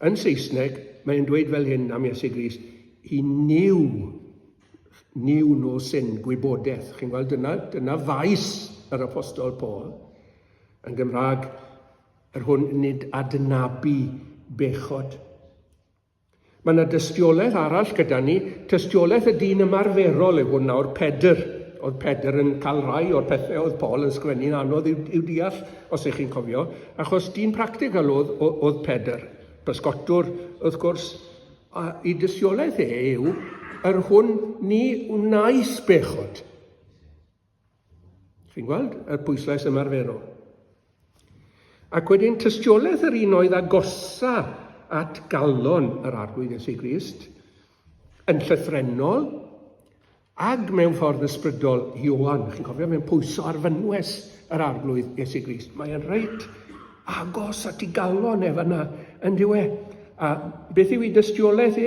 Yn Saesneg, mae'n dweud fel hyn am Iesu Grist, he knew no sin, gwybodaeth. Chi'n gweld, dyna faes yr apostol Paul. Yn Gymraeg, yr hwn nid adnabu bechod. Mae yna dystiolaeth arall gyda ni, tystiolaeth y dyn ymarferol yw hwn nawr, Pedr. Oedd Pedr yn cael rai o'r pethau oedd Paul yn sgwennu'n anodd i'w deall, os ych chi'n cofio, achos dyn practical oedd Pedr, bysgotwr, wrth gwrs, a i dystiolaeth yw, yr hwn ni wnaeth bechod. Chi'n gweld y pwyslais ymarferol. Ac wedyn tystiolaeth yr un oedd agosa at galon yr arglwydd Iesu Grist, yn llythrenol, ag mewn ffordd ysbrydol Ioan. Chi'n cofio, mewn pwyso ar fynwes yr arglwydd Iesu Grist. Mae'n reit agos at ei galon fyna yn diwe. A beth yw ei dystiolaeth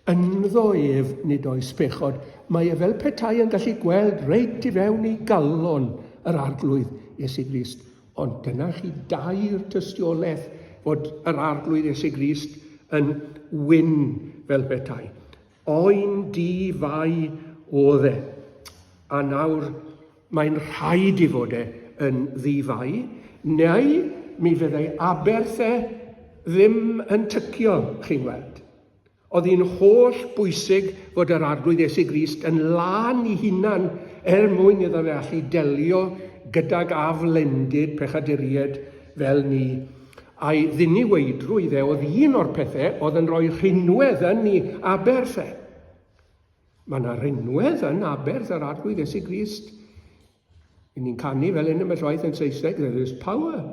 Ynddo ef nid oes bechod. Mae fel petai yn gallu gweld reit i fewn i galon yr arglwydd Iesu Grist. Ond dyna chi dair tystiolaeth fod yr arglwydd Iesu Grist yn wyn fel petai. Oen di fai oedd e. A nawr mae'n rhaid i fod yn ddifai, neu mi fyddai aberth ddim yn tycio, chi'n weld. Oedd hi'n holl bwysig fod yr arglwydd Iesu Grist yn lan I hunan mwyn iddo fe allu delio gydag aflendid pechaduriaid fel ni. A'i ddiniweidrwydd oedd un o'r pethau oedd yn rhoi rhinwedd yn Ei aberth. Mae yna rinwedd yn aberth yr arglwydd Iesu Grist. Ni'n canu fel un ymwneud waith yn Saesneg, there is power,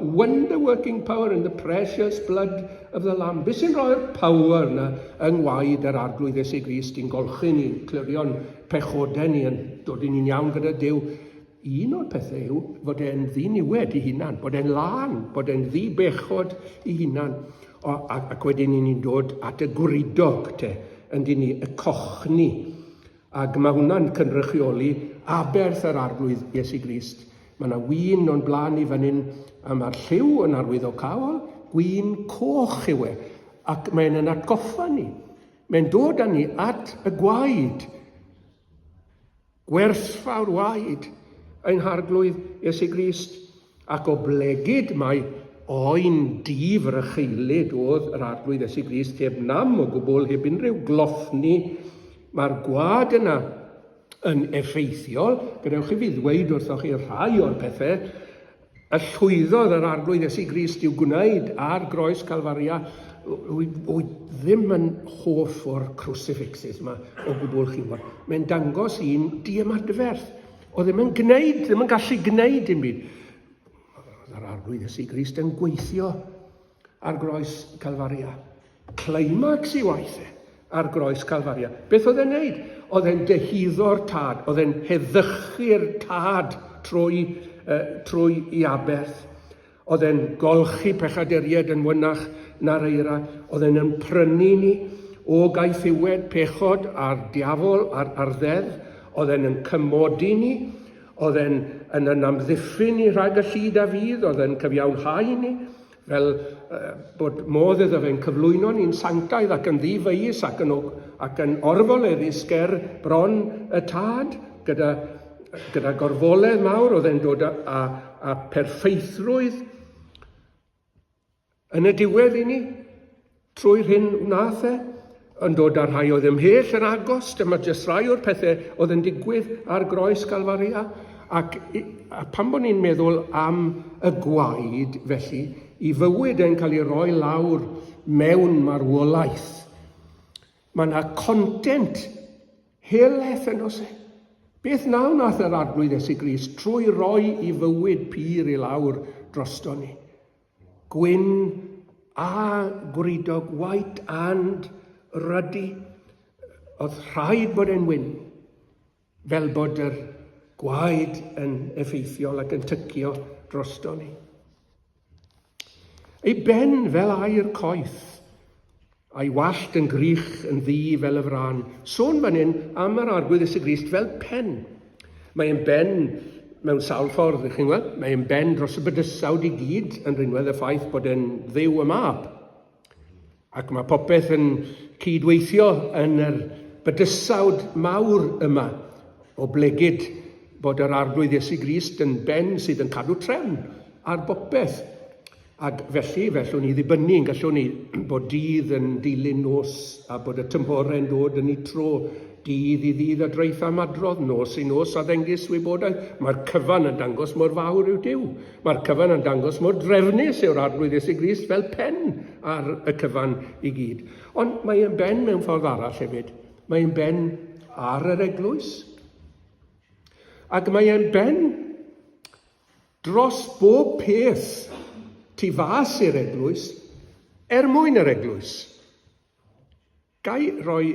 wonder-working power in the precious blood of the Lamb. Beth sy'n rhoi'r power yna yng ngwaed yr arglwydd Iesu Grist i'n golchi ni, clirio'n pechodau ni, yn dod i'n iawn gyda Duw. Un o'r pethau yw fod e'n ddiniwed I hunan, bod e'n lan, bod e'n ddibechod I hunan. Ac wedyn ni'n dod at y gwridog te, yn dyn ni y cochni. Ac mae hwnna'n cynrychioli aberth yr arglwydd Iesu Grist. Mae yna win o'n blaen I fan hyn, a mae'r lliw yn arwyddocaol, gwin coch yw e. Ac mae'n atgoffa ni. Mae'n dod â ni at y gwaed. Gwerthfawr waed ein harglwydd Iesu Grist. Ac o blegyd mae oen difrycheilid oedd yr arglwydd Iesu Grist heb nam o gwbl, heb unrhyw glofni. Mae'r gwad yna yn effeithiol, gadewch I fi ddweud wrthoch chi rhai o'r pethau, y llwyddodd yr arglwydd Iesu Grist i'w gwneud ar groes Calfaria, wyt ddim yn hoff o'r crucifixes yma o gwbl chi'n gwybod. Mae'n dangos un diamadferth. O ddim yn gallu gwneud dim byd. Yr arglwydd Iesu Grist yn gweithio ar groes Calfaria. Climax I waith ar groes Calfaria. Beth oedd e'n neud? Oedd e'n dehyddo'r tad, oedd e'n heddychu'r tad trwy I aberth. Oedd e'n golchi pechaduriaid yn wynach na'r eira. Oedd e'n prynu ni o gaethiwed pechod a'r diafol a'r ddeddf. Oedd e'n cymodi ni. Oedd e'n amddiffyn ni rhag y llyd a fydd. Oedd e'n cyfiawnhau ni. Fel bod modd iddo fe'n cyflwyno ni'n sanctaidd ac yn ddifeus ac yn orfoleddus ger bron y tad gyda gorfoledd mawr. Oedd e'n dod â perffeithrwydd yn y diwedd I ni trwy'r hyn wnaeth yn dod â rhai oedd ymhell yn agos. Dyma jyst rhai o'r pethau oedd yn digwydd ar groes Calfaria. Ac pan bod ni'n meddwl am y gwaed felly, I fywyd e'n cael ei roi lawr mewn marwolaeth. Mae yna content heleth yn os. Beth nath yr arglwydd Iesu Grist trwy roi I fywyd pyr I lawr drosto ni. Gwyn a gwridog, white and ruddy. Oedd rhaid bod e'n wyn. Fel bod yr gwaed yn effeithiol ac yn tycio drosto ni. Ei ben fel air coeth, a'i wallt yn grych yn ddi fel y fran. Sôn fan hyn am yr arglwydd Iesu Grist fel pen. Mae'n ben mewn sawl ffordd, chi'n gweld? Mae'n ben dros y bydysawd I gyd yn rhinwedd y ffaith bod e'n dduw y mab. Ac mae popeth yn cydweithio yn yr bydysawd mawr yma o blegyd bod yr arglwydd Iesu Grist yn ben sydd yn cadw trefn ar bopeth. Ac felly, fellwn ni ddibynnu'n gallwn ni bod dydd yn dilyn nos a bod y tymhorau'n dod yn ei tro dydd I ddydd a dreith am adrodd, nos I nos a ddengys wybodaeth. Mae'r cyfan yn dangos mor fawr yw Duw. Mae'r cyfan yn dangos mor drefnus yw'r arglwydd Iesu Grist fel pen ar y cyfan I gyd. Ond mae'n ben mewn ffordd arall hefyd. Mae'n ben ar yr eglwys. Ac mae'n ben dros bob peth tu fas i'r eglwys, mwyn yr eglwys. Gai roi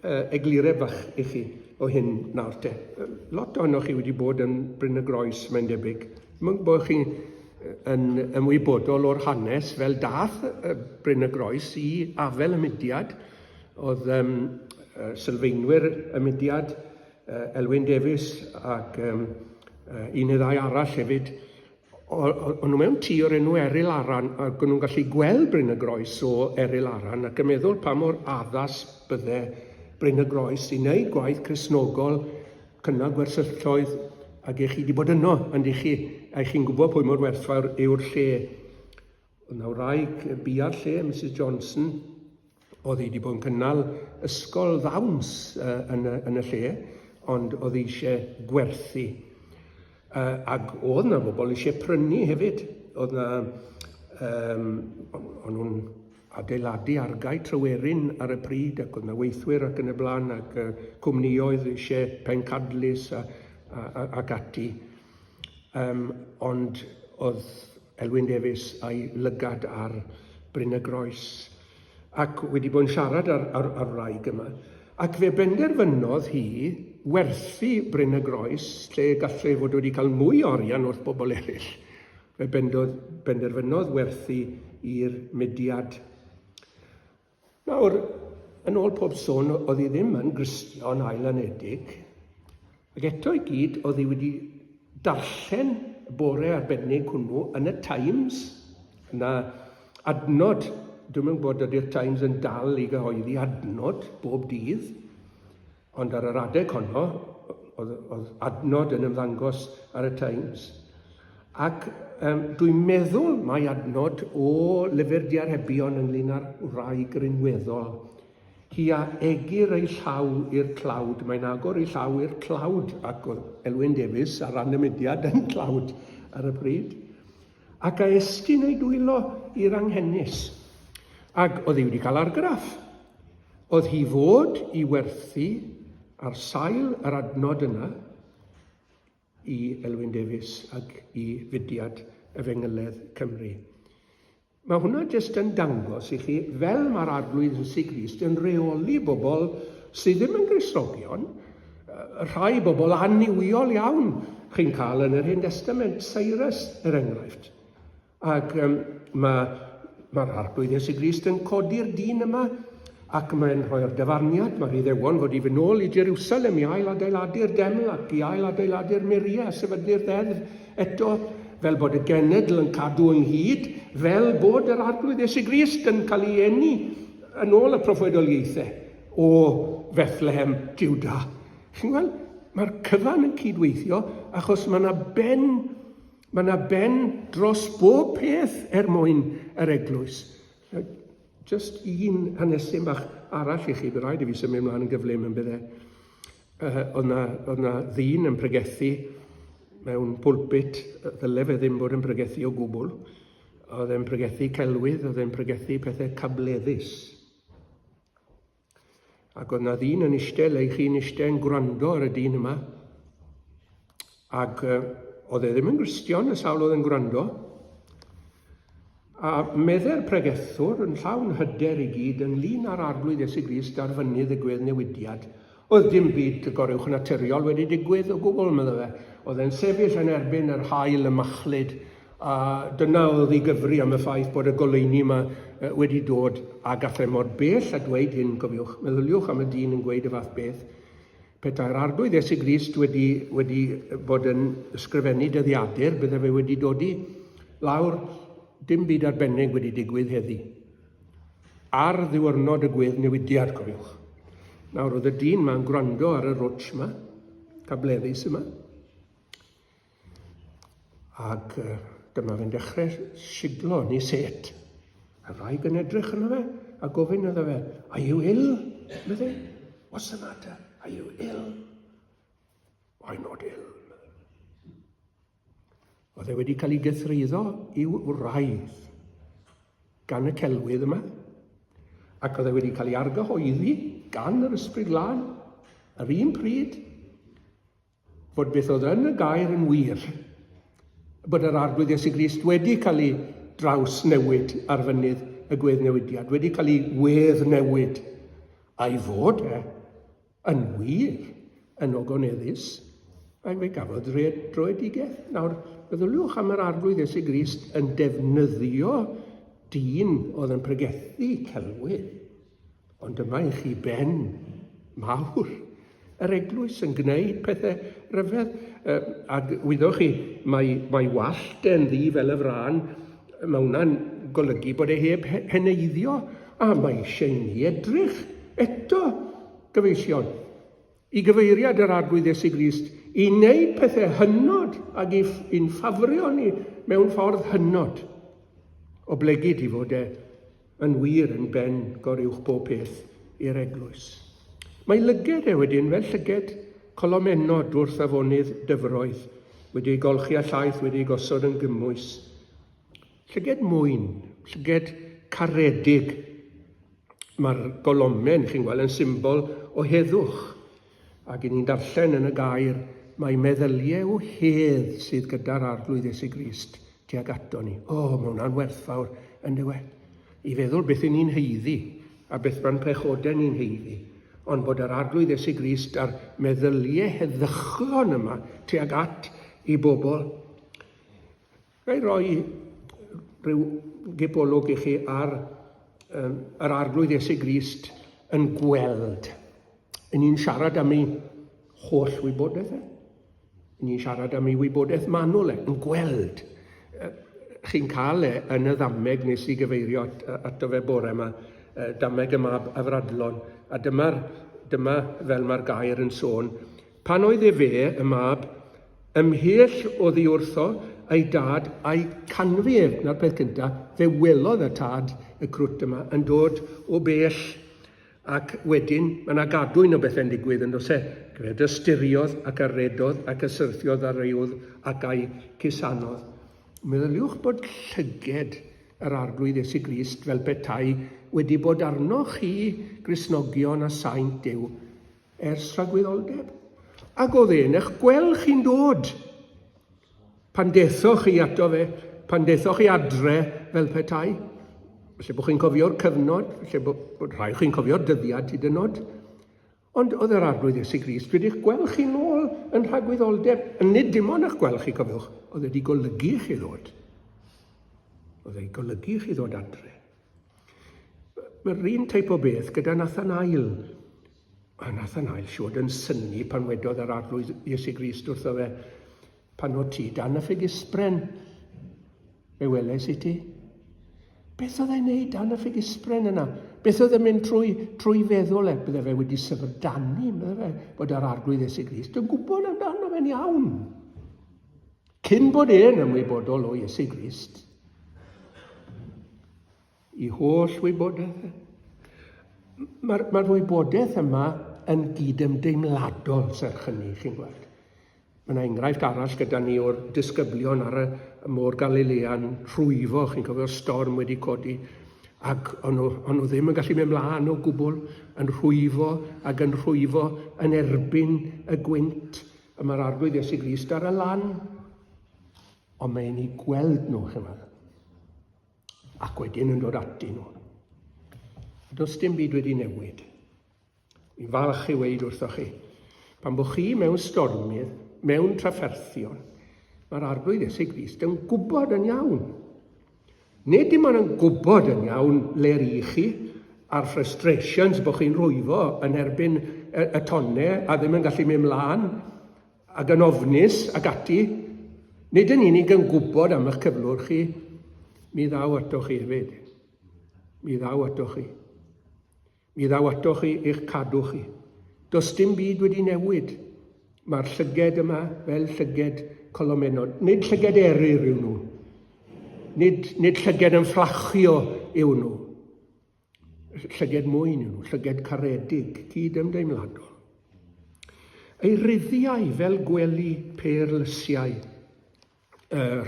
eglurau bach I chi o hyn nawr te. Lot o'noch chi wedi bod yn Bryn y Groes, mae'n debyg. Mae'n bod chi yn ymwybodol o'r hanes fel dath Bryn y Groes I afel y mudiad. Oedd sylfaenwyr y mudiad, Elwyn Davies ac un neu ddau arall hefyd, o'n nhw mewn tŷ o'r enw Eryl Aran ac o'n nhw'n gallu gweld Bryn y Groes o Eryl Aran ac yn meddwl pa mor addas bydde Bryn y Groes I wneud gwaith Cristnogol cynnar gwersylltoedd ac eich chi wedi bod yno ond eich chi'n gwybod pwy mor werthfawr yw'r lle. Oedd yna wraig bia'r lle, Mrs Johnson, Oedd hi wedi bod yn cynnal ysgol ddawns yn y lle, ond oedd hi eisiau gwerthu. Ac oedd yna bobl eisiau prynu hefyd. Oedd yna, o'n nhw'n adeiladu argau Tryweryn ar y pryd, ac oedd yna weithwyr ac yn y blaen, ac cwmnioedd eisiau pencadlys ac ati. Ond oedd Elwyn Davies a'i lygad ar Bryn y Groes. Ac wedi bod yn siarad ar wraig yma. Ac fe benderfynodd hi werthu Bryn y Groes, lle gallai fod wedi cael mwy o arian wrth bobl eraill. Fe benderfynodd werthu i'r mudiad. Nawr, yn ôl pob sôn, oedd hi ddim yn Gristion ailanedig. Ac eto i gyd, oedd hi wedi darllen bore arbennig hwnnw yn y Times. Yna adnod, dwi'n meddwl bod ydy'r Times yn dal i gyhoeddi adnod bob dydd, ond ar yr adeg honno, oedd adnod yn ymddangos ar y Times. Ac dwi'n meddwl mai adnod o lyfr Diarhebion ynglyn â'r wraig rinweddol. Hi a egir ei llaw i'r clawd, mae'n agor ei llaw i'r clawd, ac oedd Elwyn Davies ar ran y mudiad yn clawd ar y pryd. Ac a estyn ei dwylo i'r anghennus. Ac oedd hi wedi cael argraff. Oedd hi fod i werthu ar sail yr adnod yna i Elwyn Davies ac i fudiad Efengyledd Cymru. Mae hwnna jyst yn dangos i chi fel mae'r Arglwydd Iesu Grist yn reoli bobl sydd ddim yn Gristnogion. Rhai bobl aniwiol iawn chi'n cael yn yr Hen Testament, Cyrus er enghraifft. Ac mae'r Arglwydd Iesu Grist yn codi'r dyn yma ac mae'n rhoi'r dyfarniad, mae'r Iddewon fod i fynd nôl i Jerusalem i ail-adeiladu'r deml ac i ail-adeiladu'r Meria, sefydlu'r ddeddf eto, fel bod y genedl yn cadw ynghyd, fel bod yr Arglwydd Iesu Grist yn cael ei eni yn ôl y proffwydoliaethau o Bethlehem, Jiwda. Chi'n gweld, mae'r cyfan yn cydweithio achos mae yna ben dros bob peth mwyn yr eglwys. Just un hanesyn bach arall i chi, bydd rhaid i fi symud ymlaen yn gyflym yn bydde. Oedd na ddyn yn pregethu mewn pwlpit, ddyle fe ddim bod yn pregethu o gwbl. Oedd e'n pregethu celwydd, oedd e'n pregethu pethau cableddus. Ac oedd na ddyn yn eistedd, le chi'n eistedd yn gwrando ar y dyn yma. Ac oedd e ddim yn Gristion, y sawl oedd yn gwrando. A medde'r pregethwr yn llawn hyder i gyd ynglyn â'r Arglwydd Iesu Grist ar fynydd y gweddnewidiad. Oedd dim byd gorywch naturiol wedi digwydd o gwbl, medda fe. Oedd e'n sefyll yn erbyn yr haul y machlyd, a dyna oedd ei gyfri am y ffaith bod y goleuni yma wedi dod a gallai mor bell a dweud hyn, cofiwch. Meddyliwch am y dyn yn gweud y fath beth. Petai'r Arglwydd Iesu Grist wedi bod yn ysgrifennu dyddiadur, bydde fe wedi dod i lawr, dim byd arbennig wedi digwydd heddi. Ar ddiwrnod y gweddnewidiad, cofiwch. Nawr, oedd y dyn ma'n gwrando ar y rwtsh yma, cableddus yma. Ac dyma fe'n dechrau siglo ni set. A wraig yn edrych yna fe, a gofyn iddo fe, "Are you ill?" Medde, "What's the matter? Are you ill?" "I'm not ill." Oedd e wedi cael ei gythruddo i'w wraidd gan y celwydd yma, ac oedd e wedi cael ei argyhoeddi gan yr Ysbryd Glân ar un pryd fod beth oedd yn y gair yn wir, bod yr Arglwydd Iesu Grist wedi cael ei draws newid ar fynydd y gweddnewidiad, wedi cael ei weddnewid a'i fod yn wir, yn ogoneddus, ac fe gafodd droedigeth. Nawr, meddyliwch am yr Arglwydd Iesu Grist yn defnyddio dyn oedd yn pregethu celwydd, ond yma i chi ben mawr. Yr eglwys yn gwneud pethau ryfedd. A wyddwch chi, mae wallt yn ddi fel y frân, mae hwnna'n golygu bod e heb heneiddio, a mae eisiau ni edrych eto, gyfeillion, i gyfeiriad yr Arglwydd Iesu Grist, i wneud pethau hynod ac i'n ffafrio ni mewn ffordd hynod o blegyd i fod yn wir yn ben goruwch bob peth i'r eglwys. Mae lyged wedyn fel llyged colomenod wrth afonydd dyfroedd, wedi'i golchi a llaeth wedi'i gosod yn gymwys. Llyged mwyn, llyged caredig. Mae'r golomen, chi'n gweld, yn symbol o heddwch. Ac i ni'n darllen yn y gair, mae meddyliau o hedd sydd gyda'r arglwydd Iesu Grist tuag ato ni. Mae hwnna'n werthfawr yn dywe. I feddwl beth ni'n heiddi, a beth ma'n pechodau ni'n heiddi, ond bod yr arglwydd Iesu Grist a'r meddyliau heddychlon yma tuag at i bobl. Gai roi rhyw gipolwg i chi ar yr arglwydd Iesu Grist yn gweld. Ni'n siarad am ei holl wybodaeth. Ni'n siarad am ei wybodaeth manwl yn gweld. Chi'n cael yn y ddameg nes i gyfeirio ato fe bore yma, dameg y mab Afradlon, a dyma fel mae'r gair yn sôn, pan oedd fe, y mab, ymhell oddi wrtho ei dad a'i canfydd, na'r peth cyntaf, fe welodd y tad y crwt yma yn dod o bell, ac wedyn mae yna gadwyn o bethau'n digwydd yn oes gyda ystyriodd ac arredodd ac ysyrthiodd ar reiwdd ac a'i cusanodd. Meddyliwch bod llyged yr arglwydd Iesu Grist fel petai wedi bod arno chi Gristnogion a saint Duw ers rhagwyddoldeb. Ac oedd eich gweld chi'n dod. Pan dethoch chi ato fe, pan dethoch chi adre fel petai, felly bod chi'n cofio'r cyfnod, felly bod rhai chi'n cofio'r dyddiad hyd yn oed. Ond oedd yr arglwydd Iesu Grist wedi'ch gweld chi nôl yn rhagwyddoldeb, yn nid dim ond eich gweld chi, cofiwch, oedd wedi golygu chi ddod. Oedd wedi golygu chi ddod adre. Mae'r un teip o beth gyda Nathanael. A Nathanael siwod yn syni pan wedodd yr arglwydd Iesu Grist wrtho fe, pan o ti dan y ffigysbren, fe weles i ti. Beth oedd e'n neud dan y ffigysbren yna? Beth oedd e'n mynd trwy feddwl bydde fe wedi syfrdanu, bydde fe bod yr arglwydd Iesu Grist yn gwybod amdano fe'n iawn. Cyn bod e'n ymwybodol o Iesu Grist. I holl wybodaeth. Mae'r wybodaeth yma yn gydymdeimladol serch hynny, chi'n gweld. Mae yna enghraifft arall gyda ni o'r disgyblion ar y môr Galilea'n rhwyfo, chi'n cofio'r storm wedi codi, ac o'n nhw ddim yn gallu mynd mlaen o gwbl, yn rhwyfo ac yn rhwyfo yn erbyn y gwynt, a mae'r arglwydd Iesu Grist ar y lan, ond mae'n ei gweld nhw, chi'n meddwl, ac wedyn yn dod ati nhw. Does dim byd wedi newid. Mi'n falch i weid wrthoch chi, pan bod chi mewn stormydd, mewn trafferthion, mae'r arglwydd Iesu Grist yn gwybod yn iawn. Nid dim ond yn gwybod yn iawn le'r i chi a'r frustrations bod chi'n rhwyfo yn erbyn y tonau a ddim yn gallu mynd mlaen ac yn ofnus ac ati. Nid yn unig yn gwybod am eich cyflwr chi, mi ddaw atoch chi hefyd. Mi ddaw atoch chi. Mi ddaw atoch chi i'ch cadw chi. Does dim byd wedi newid. Mae'r llyged yma fel llyged colomenod. Nid llyged eryr yw nhw. Nid llyged yn fflachio yw nhw. Llyged mwyn yw nhw. Llyged caredig, cydymdeimladol. Ei ryddiau fel gwely perlysiau.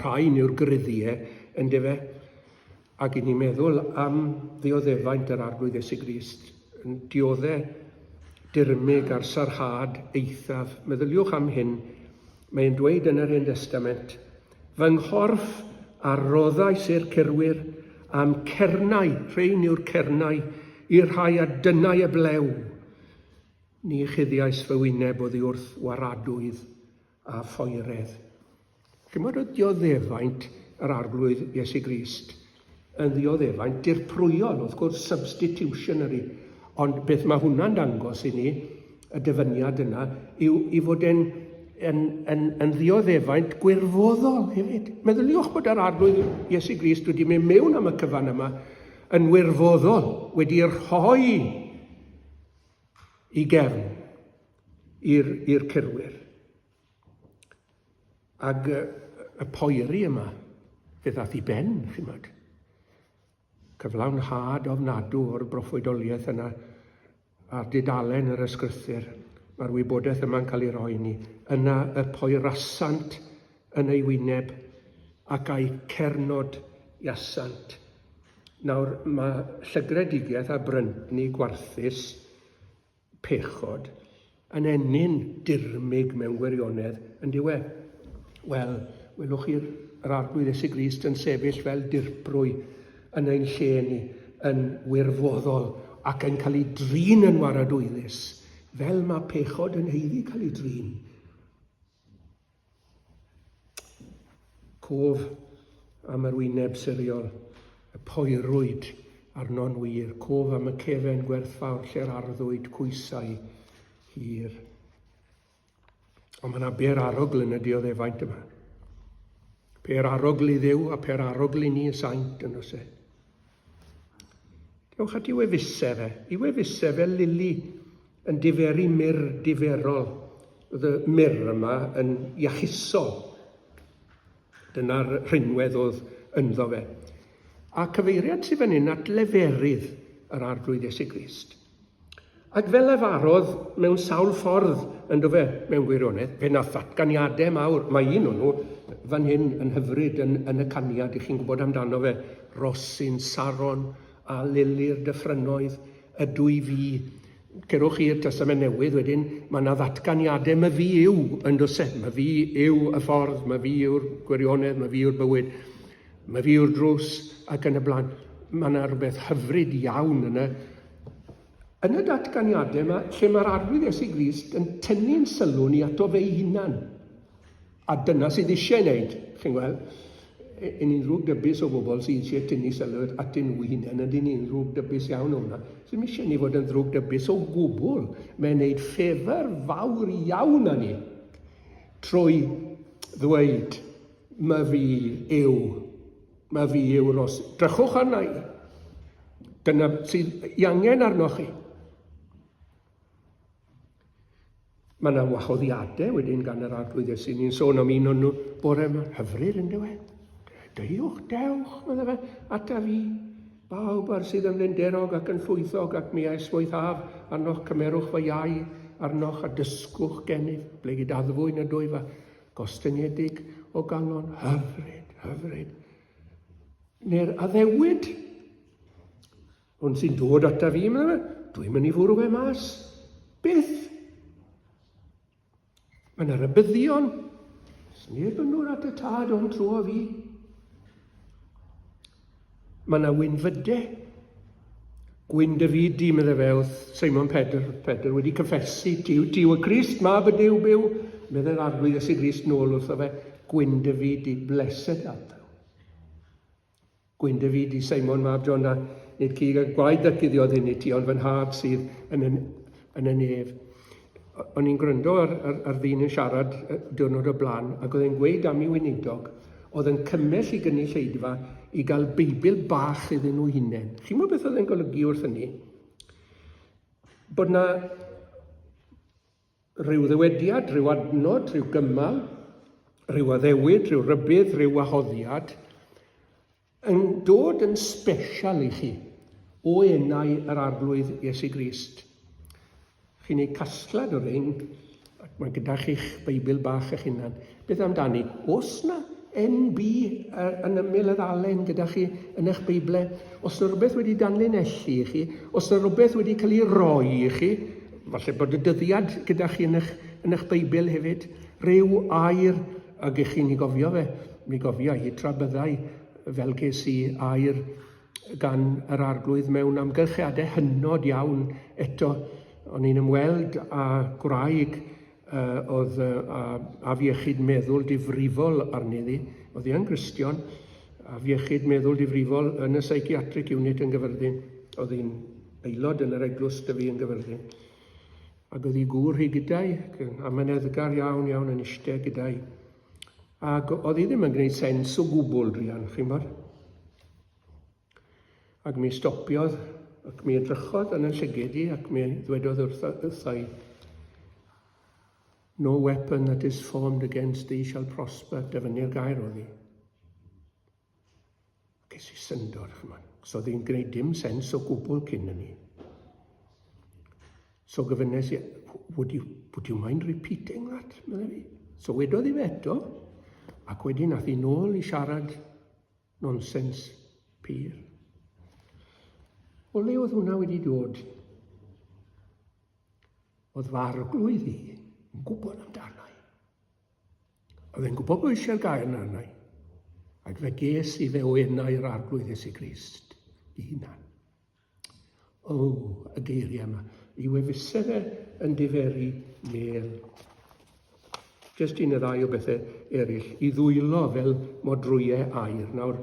Rhain yw'r gryddiau yn defe. Ac i ni'n meddwl am ddioddefaint yr arglwydd Iesu Grist. Yn dioddau dirmig ar sarhad eithaf. Meddyliwch am hyn, mae'n dweud yn yr Hen Testament, fy nghorff a roddais i'r cyrwyr am cernau, rhain yw'r cernau, i'r rhai a dynau y blew. Ni chyddiais fy wyneb oddi wrth waradwydd a phoeredd. Chymod o dioddefaint yr arglwydd Iesu Grist yn ddioddefaint dirprwyol, wrth gwrs substitutionary, ond beth mae hwnna'n dangos i ni, y dyfyniad yna, yw i fod yn ddioddefaint gwirfoddol hefyd. Meddyliwch bod yr arglwydd Iesu Grist wedi mynd mewn am y cyfan yma yn wirfoddol, wedi rhoi i gefn i'r cyrwyr. Ac y poeri yma, fe ddath i ben, chi'n modd. cyflawnhad ofnadw o'r broffwydoliaeth yna a'r dudalen yr ysgrythyr. Mae'r wybodaeth yma'n cael ei roi ni. Yna y poerasant yn ei wyneb ac a'i cernod iasant. Nawr, mae llygredigaeth a bryntni gwarthus pechod yn enyn dirmig mewn gwirionedd yn diwedd. Wel, welwch chi'r arglwydd Iesu Grist yn sefyll fel dirprwy yn ein lle ni, yn wirfoddol ac yn cael ei drin yn waradwyddus, fel mae pechod yn heiddi cael ei drin. Cof am yr wyneb siriol, y poerwyd arno'n wir, cof am y cefen gwerthfawr lle'r arddwyd cwysau hir. Ond mae yna ber arogl yn y dioddefaint yma. Per arogl i Dduw a per arogl i ni y saint yn ose. Dewch at i'w efusau fe. I'w efusau fe lili yn diferu myr diferol. Oedd y myr yma yn iachusol. Dyna'r rhinwedd oedd ynddo fe. A cyfeiriad sydd fan hyn at leferydd yr arglwydd Iesu Grist. Ac fel lefarodd mewn sawl ffordd ynddo fe mewn gwirionedd, fe nath ddatganiadau mawr. Mae un o'n nhw fan hyn yn hyfryd yn y caniad, i chi'n gwybod amdano fe, Rosyn, Saron a Lili'r Dyffrynoedd, y dwy fi. Cerwch i'r Testament Newydd wedyn, mae yna ddatganiadau, mae fi yw yn dosau. Mae fi yw y ffordd, mae fi yw'r gwirionedd, mae fi yw'r bywyd, mae fi yw'r drws ac yn y blaen. Mae yna rhywbeth hyfryd iawn yn y datganiadau yma, lle mae'r arglwydd Iesu Grist yn tynnu'n sylw ni ato fe'i hunan. A dyna sydd eisiau wneud, chi'n gweld, ni'n ddrwg dybus o bobl sydd eisiau tynnu sylw at nhw hunan, ydy ni'n ddrwg dybus iawn o hwnna. Sy'n eisiau ni fod yn ddrwg dybus o gwbl, mae'n gwneud ffefr fawr iawn â ni, trwy ddweud, mae fi yw Ros. Drychwch arna i. Dyna sydd i angen arnoch chi. Mae yna wahoddiadau wedyn gan yr arglwydd Iesu. Ni'n sôn am un o'n nhw bore yma, hyfryd yn dweud. Dewch, medda fe, ata fi, bawb ar sydd yn lenderog ac yn llwythog ac mi eis fwythaf, arnoch cymerwch fy iau, arnoch a dysgwch gennyf, ble gydaddfwyn y dwy fa, gostyniedig o galon, hyfryd. Neu'r addewid, hwn sy'n dod ata fi, medda fe, dwi'n mynd i fwrw fe mas. Beth? Mae yna rybyddion, sneb yn nhw'r at y tad o'n tro o fi. Mae yna wynfydau. Gwyn Dyfidi, medda fe, oedd Simon Pedr wedi cyffesu, tiw y Crist, mab y Duw byw. Medda'r arglwydd Iesu Grist nôl wrtho fe, Gwyn Dyfidi, blessed art thou. Gwyn Dyfidi, Simon mab Jona, nid cig a gwaed ac iddiodd hynny ti, ond fy nhad sydd yn y nef. O'n i'n gryndo ar ddyn yn siarad diwrnod o blaen, ac oedd e'n gweud am ei weinidog, oedd yn cymell i gynulleidfa i gael Beibl bach iddyn nhw hunain. Chi'n gwybod beth oedd e'n golygu wrth hynny? Bod na rhyw ddywediad, rhyw adnod, rhyw gymal, rhyw addewid, rhyw rybydd, rhyw wahoddiad, yn dod yn special i chi o enau yr arglwydd Iesu Grist. Chi'n ei casglad o'r ein, ac mae gyda chi'ch Beibl bach eich hunan. Beth amdani? Os na NB yn ymyl y ddalen gyda chi yn eich Beiblau, os na rhywbeth wedi danlinellu i chi, os na rhywbeth wedi cael ei roi i chi, falle bod y dyddiad gyda chi yn eich Beibl hefyd, ryw air, ac eich chi'n ei gofio fe, mi gofio hi tra byddai fel ges i air gan yr arglwydd mewn amgylchiadau hynod iawn eto. O'n i'n ymweld â gwraig oedd afiechyd meddwl difrifol arni ddi. Oedd hi yn Gristion, afiechyd meddwl difrifol yn y psychiatric unit yn Gyfyrddin. Oedd hi'n aelod yn yr eglwys dy fi yn Gyfyrddin. Ac oedd hi gŵr hi gydau, a meneddgar iawn yn eistedd gydau. Ac oedd hi ddim yn gwneud sens o gwbl drian, chi'n bod? Ac mi stopiodd, ac mi edrychodd yn y llygedi, ac mi ddwedodd wrthai, no weapon that is formed against thee shall prosper, dyfynu'r gair oedd hi. Ges i syndod, chymod. So oedd hi'n gwneud dim sens o gwbl cyn ni. So gyfynnes i, would you mind repeating that? Medda fi. So wedodd i fe eto, ac wedyn nath i nôl i siarad nonsens pur. O le oedd hwnna wedi dod? Oedd farglwydd i yn gwybod amdanau. Oedd e'n gwybod bod eisiau'r gair yn arnau. Ac fe ges i fe o enau'r arglwydd Iesu Grist i hunan. O, y geiriau yma. I wefusau fe yn diferu mel. Jyst un o ddau o bethau eraill. I ddwylo fel modrwyau air. Nawr,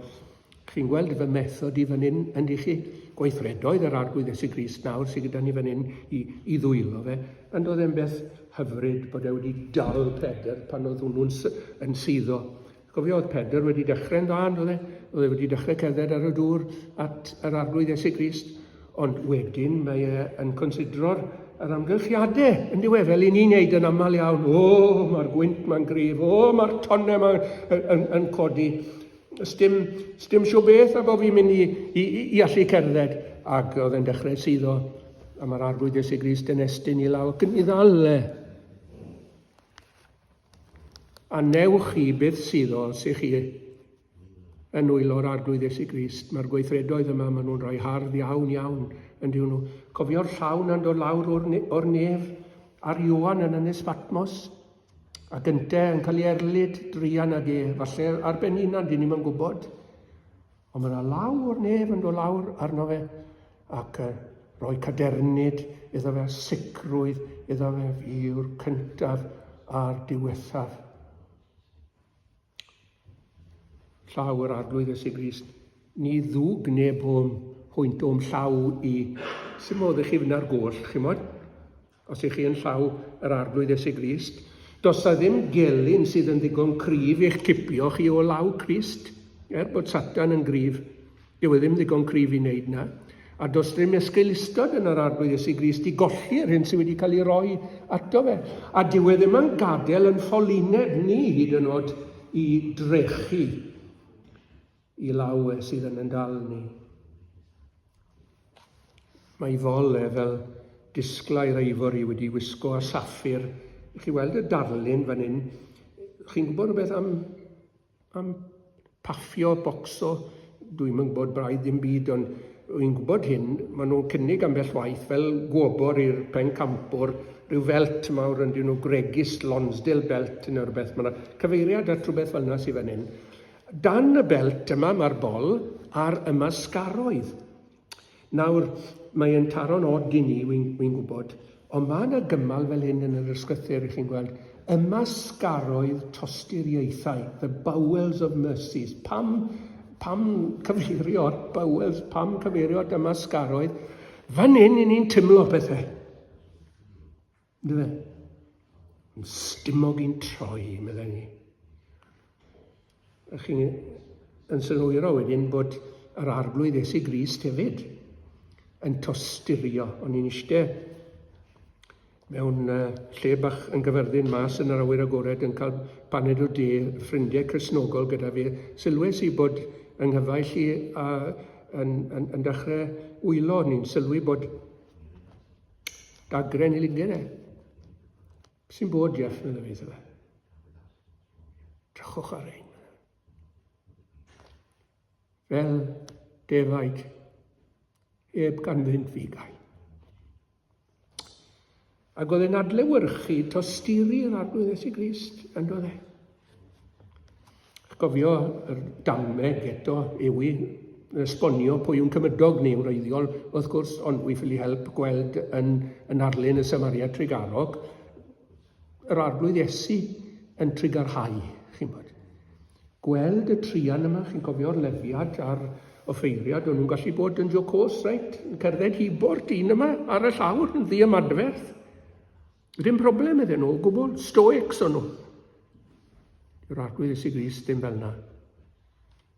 chi'n gweld fy method i fan hyn yn chi gweithredoedd yr arglwydd Iesu Grist nawr sydd gyda ni fan hyn i ddwylo fe. Ond oedd e'n beth hyfryd bod e wedi dal Pedr pan oedd hwnnw'n yn suddo. Cofio oedd Pedr wedi dechrau'n dda, oedd e wedi dechrau cerdded ar y dŵr at yr arglwydd Iesu Grist. Ond wedyn mae e'n considro'r amgylchiadau yn diwedd, fel i ni'n neud yn aml iawn. O, mae'r gwynt ma'n gryf, o, mae'r tonnau ma'n codi. Sdim siw beth a bod fi'n mynd i allu cerdded. Ac oedd e'n dechrau suddo, a mae'r arglwydd Iesu Grist yn estyn i lawr, ac yn ei ddal e. A newch chi beth suddo sy'ch chi yn wylo'r arglwydd Iesu Grist. Mae'r gweithredoedd yma, maen nhw'n rhoi hardd iawn yn diwn nhw. Cofio'r llawn yn dod lawr o'r nef ar Ioan yn Ynys Patmos. A gyntaf yn cael ei erlyd drian ag falle ar ben hunan, dyn ni'n gwybod. Ond mae yna law o'r nef yn dod lawr arno fe ac rhoi cadernid iddo fe, sicrwydd iddo fe yw'r cyntaf a'r diwethaf. Llaw yr arglwydd Iesu Grist. Ni ddwg neb o'n hwynt o'm llaw i. Sut modd chi fynd ar goll, chi'n modd? Os ych chi yn llaw yr arglwydd Iesu Grist. Does na ddim gelyn sydd yn ddigon cryf i'ch cipio chi o law Crist. Bod Satan yn gryf. Dyw e ddim ddigon cryf i wneud na. A does ddim esgylistod yn yr arglwydd Iesu Grist i golli'r hyn sydd wedi cael ei roi ato fe. A dyw e ddim yn gadael yn ffolineb ni hyd yn oed i drechu i lawe sydd yn dal ni. Mae folau fel disglau'r eifori wedi wisgo a saffir. Chi weld y darlun fan hyn. Chi'n gwybod rhywbeth am paffio, bocso? Dwi'n gwybod braidd ddim byd, ond wy'n gwybod hyn. Maen nhw'n cynnig ambell waith fel gwobor i'r pencampwr, rhyw felt mawr yn dyn nhw Gregis Lonsdale belt yn rhywbeth. Mae yna cyfeiriad at rhywbeth fel yna sydd fan hyn. Dan y belt yma mae'r bol a'r ymysgaroedd. Nawr, mae'n taro'n od i ni, wy'n gwybod, ond mae yna gymal fel hyn yn yr ysgrythyr, chi'n gweld, ymysgaroedd tosturiaethau, the bowels of mercies. Pam cyfeirio at bowels, pam cyfeirio at ymysgaroedd? Fan hyn i ni'n tymlo bethau. Yndy fe? Stumog i'n troi, meddwl ni. Chi'n yn synhwyro wedyn bod yr arglwydd Iesu Grist hefyd yn tosturio. O'n i'n eistedd mewn lle bach yn Gyfyrddin mas yn yr awyr agored yn cael paned o de ffrindiau Cresnogol gyda fi. Sylwes i bod yng nghyfaill i yn dechrau wylo. Ni'n sylwi bod dagren i ligyd e. Sy'n bod, Jeff, meddwl fi, fe? Drychwch ar ein. Fel defaid, heb ganfynt figau. Ac oedd e'n adlewyrchu tosturi'r arglwydd Iesu Grist yn dod e. Gofio yr dameg eto ewi, esbonio pwy yw'n cymydog neu wreiddiol, wrth gwrs, ond wi ffili help gweld yn arlun y Samaria Trigarog, yr arglwydd Iesu yn trigarhau, chi'n bod. Gweld y trian yma, chi'n cofio'r lefiad a'r offeiriad, o'n nhw'n gallu bod yn jocos, reit? Yn cerdded hibo'r dyn yma ar y llawr yn ddiamadferth. Ddim problem iddyn nhw, o gwbl, stoics o'n nhw. Yw'r arglwydd Iesu Grist ddim fel yna.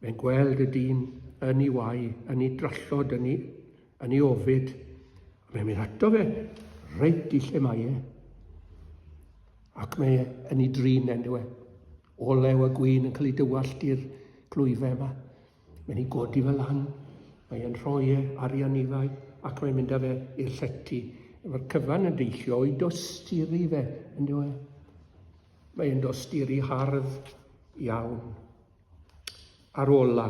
Fe'n gweld y dyn yn ei wai, yn ei drallod, yn ei ofid. Fe'n mynd ato fe, reit i lle mae e. Ac mae e yn ei drin enw e. Olew a gwyn yn cael ei dywallt i'r clwyfau yma. Mae'n ei godi fel lan. Mae'n rhoi ariannifau ac mae'n mynd â fe i'r llety. Mae'r cyfan yn deillio o'i dosturi fe, yn dyw e. Mae'n dosturi hardd iawn. Ar ola,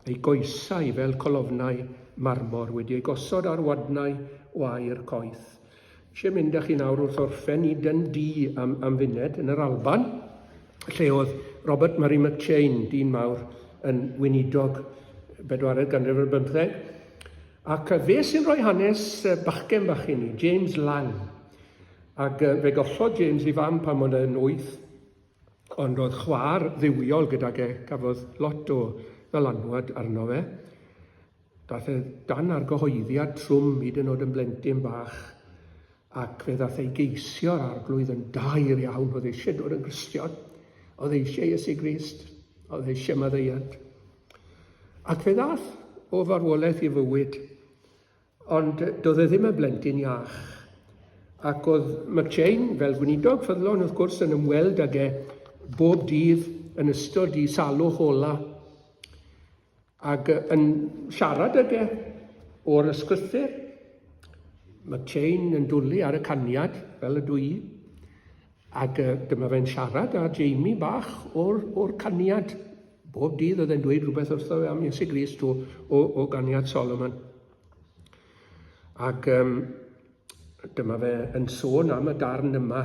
ei goesau fel colofnau marmor wedi ei gosod ar wadnau o air coeth. Eisiau mynd â chi nawr wrth orffen i Dundee am funed yn yr Alban, lle oedd Robert Murray McChain, dyn mawr, yn weinidog 4eg ganrif ar 15. Ac fe sy'n rhoi hanes bachgen bach i ni, James Lang. Ac fe gollodd James i fam pan oedd yn 8, ond oedd chwaer ddiwiol gydag e, cafodd lot o ddylanwad arno fe. Daeth e dan ar gyhoeddiad trwm hyd yn oed yn blentyn bach, ac fe ddaeth ei geisio'r arglwydd yn dair iawn. Oedd eisiau dod yn Gristion, oedd eisiau Iesu Grist, oedd eisiau maddeuant. Ac fe ddaeth o farwolaeth i fywyd, ond doedd e ddim yn blentyn iach. Ac oedd McChain, fel gweinidog ffyddlon wrth gwrs, yn ymweld ag e bob dydd yn ystod i salwch ola, ac yn siarad ag e o'r ysgrythur. McChain yn dwlu ar y caniad, fel y dwi, ac dyma fe'n siarad â Jamie bach o'r caniad. Bob dydd oedd e'n dweud rhywbeth wrtho fe am Iesu Grist o ganiad Solomon. Ac dyma fe yn sôn am y darn yma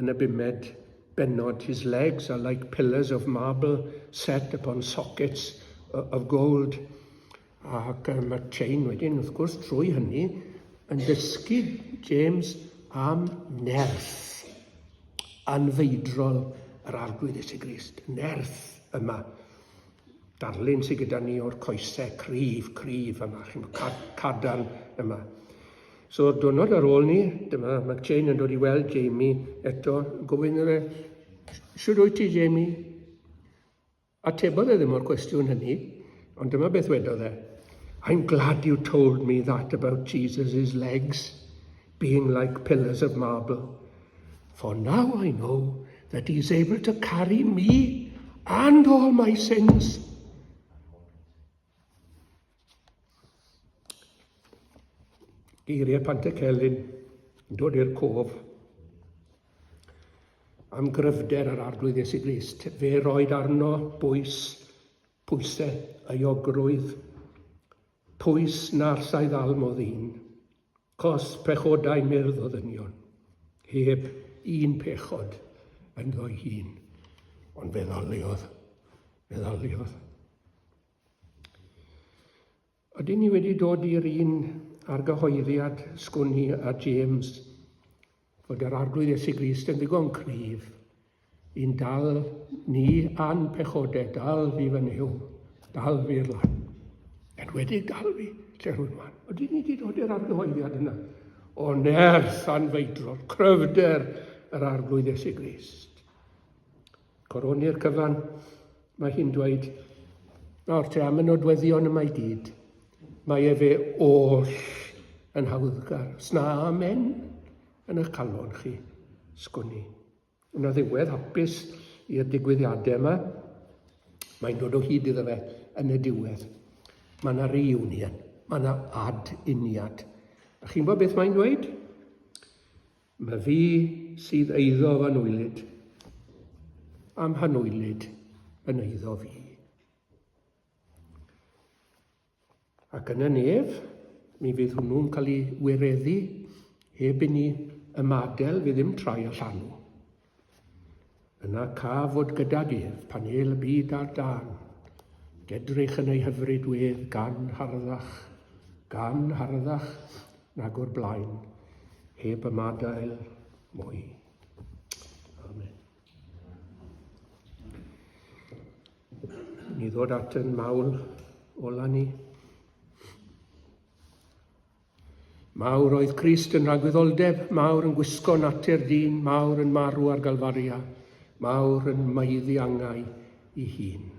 yn y 5 bennod. His legs are like pillars of marble set upon sockets of gold. Ac mae Chain wedyn, wrth gwrs, trwy hynny, yn dysgu James am nerth anfeidrol yr arglwydd Iesu Grist. Nerth yma. Darlun sydd gyda ni o'r coesau cryf yma, cadarn yma. So, diwrnod ar ôl ni, dyma McChain yn dod i weld Jamie eto, gofyn iddo fe, siwr wyt ti, Jamie? Atebodd e ddim o'r cwestiwn hynny, ond dyma beth wedodd e. I'm glad you told me that about Jesus' legs being like pillars of marble. For now I know that he's able to carry me and all my sins. Geiriau Pantycelyn yn dod i'r cof am gryfder yr arglwydd Iesu Grist. Fe roed arno pwysau a iogrwydd, pwys na'r sa'i ddalm o ddyn, cos pechodau myrdd o ddynion, heb un pechod yn ddoi hun, ond fe ddoliodd. Ydyn ni wedi dod i'r un ar gyhoeddiad sgwni a James, fod yr arglwydd Iesu Grist yn ddigon cryf i'n dal ni a'n pechodau, dal fi fy niw, dal fi'r lan. Enwedig dal fi, lle rwy'n man. Ydyn ni wedi dod i'r argyhoeddiad yna o nerth anfeidrol, cryfder yr arglwydd Iesu Grist. Coroni'r cyfan, mae hi'n dweud, nawr te am y nodweddion yma i gyd, mae fe oll yn hawddgar. Sna amen yn eich calon chi, sgwni. Yna ddiwedd hapus i'r digwyddiadau yma. Mae'n dod o hyd iddo fe yn y diwedd. Mae yna reunion, mae yna ad-uniad. A chi'n gwybod beth mae'n dweud? Mae fi sydd eiddo fy nwylid, am hanwylid yn eiddo fi. Ac yn y nef, mi fydd hwnnw'n cael ei wireddu heb i ni ymadel fi ddim trai allanw. Yna ca fod gyda gef pan el y byd ar dan, gedrych yn ei hyfryd wedd gan harddach nag o'r blaen, heb ymadael mwy. Amen. Ni ddod at yn mawl ola ni. Mawr oedd Crist yn rhagwyddoldeb, mawr yn gwisgo natur dyn, mawr yn marw ar Galfaria, mawr yn maeddi angau ei hun.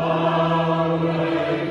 Amen.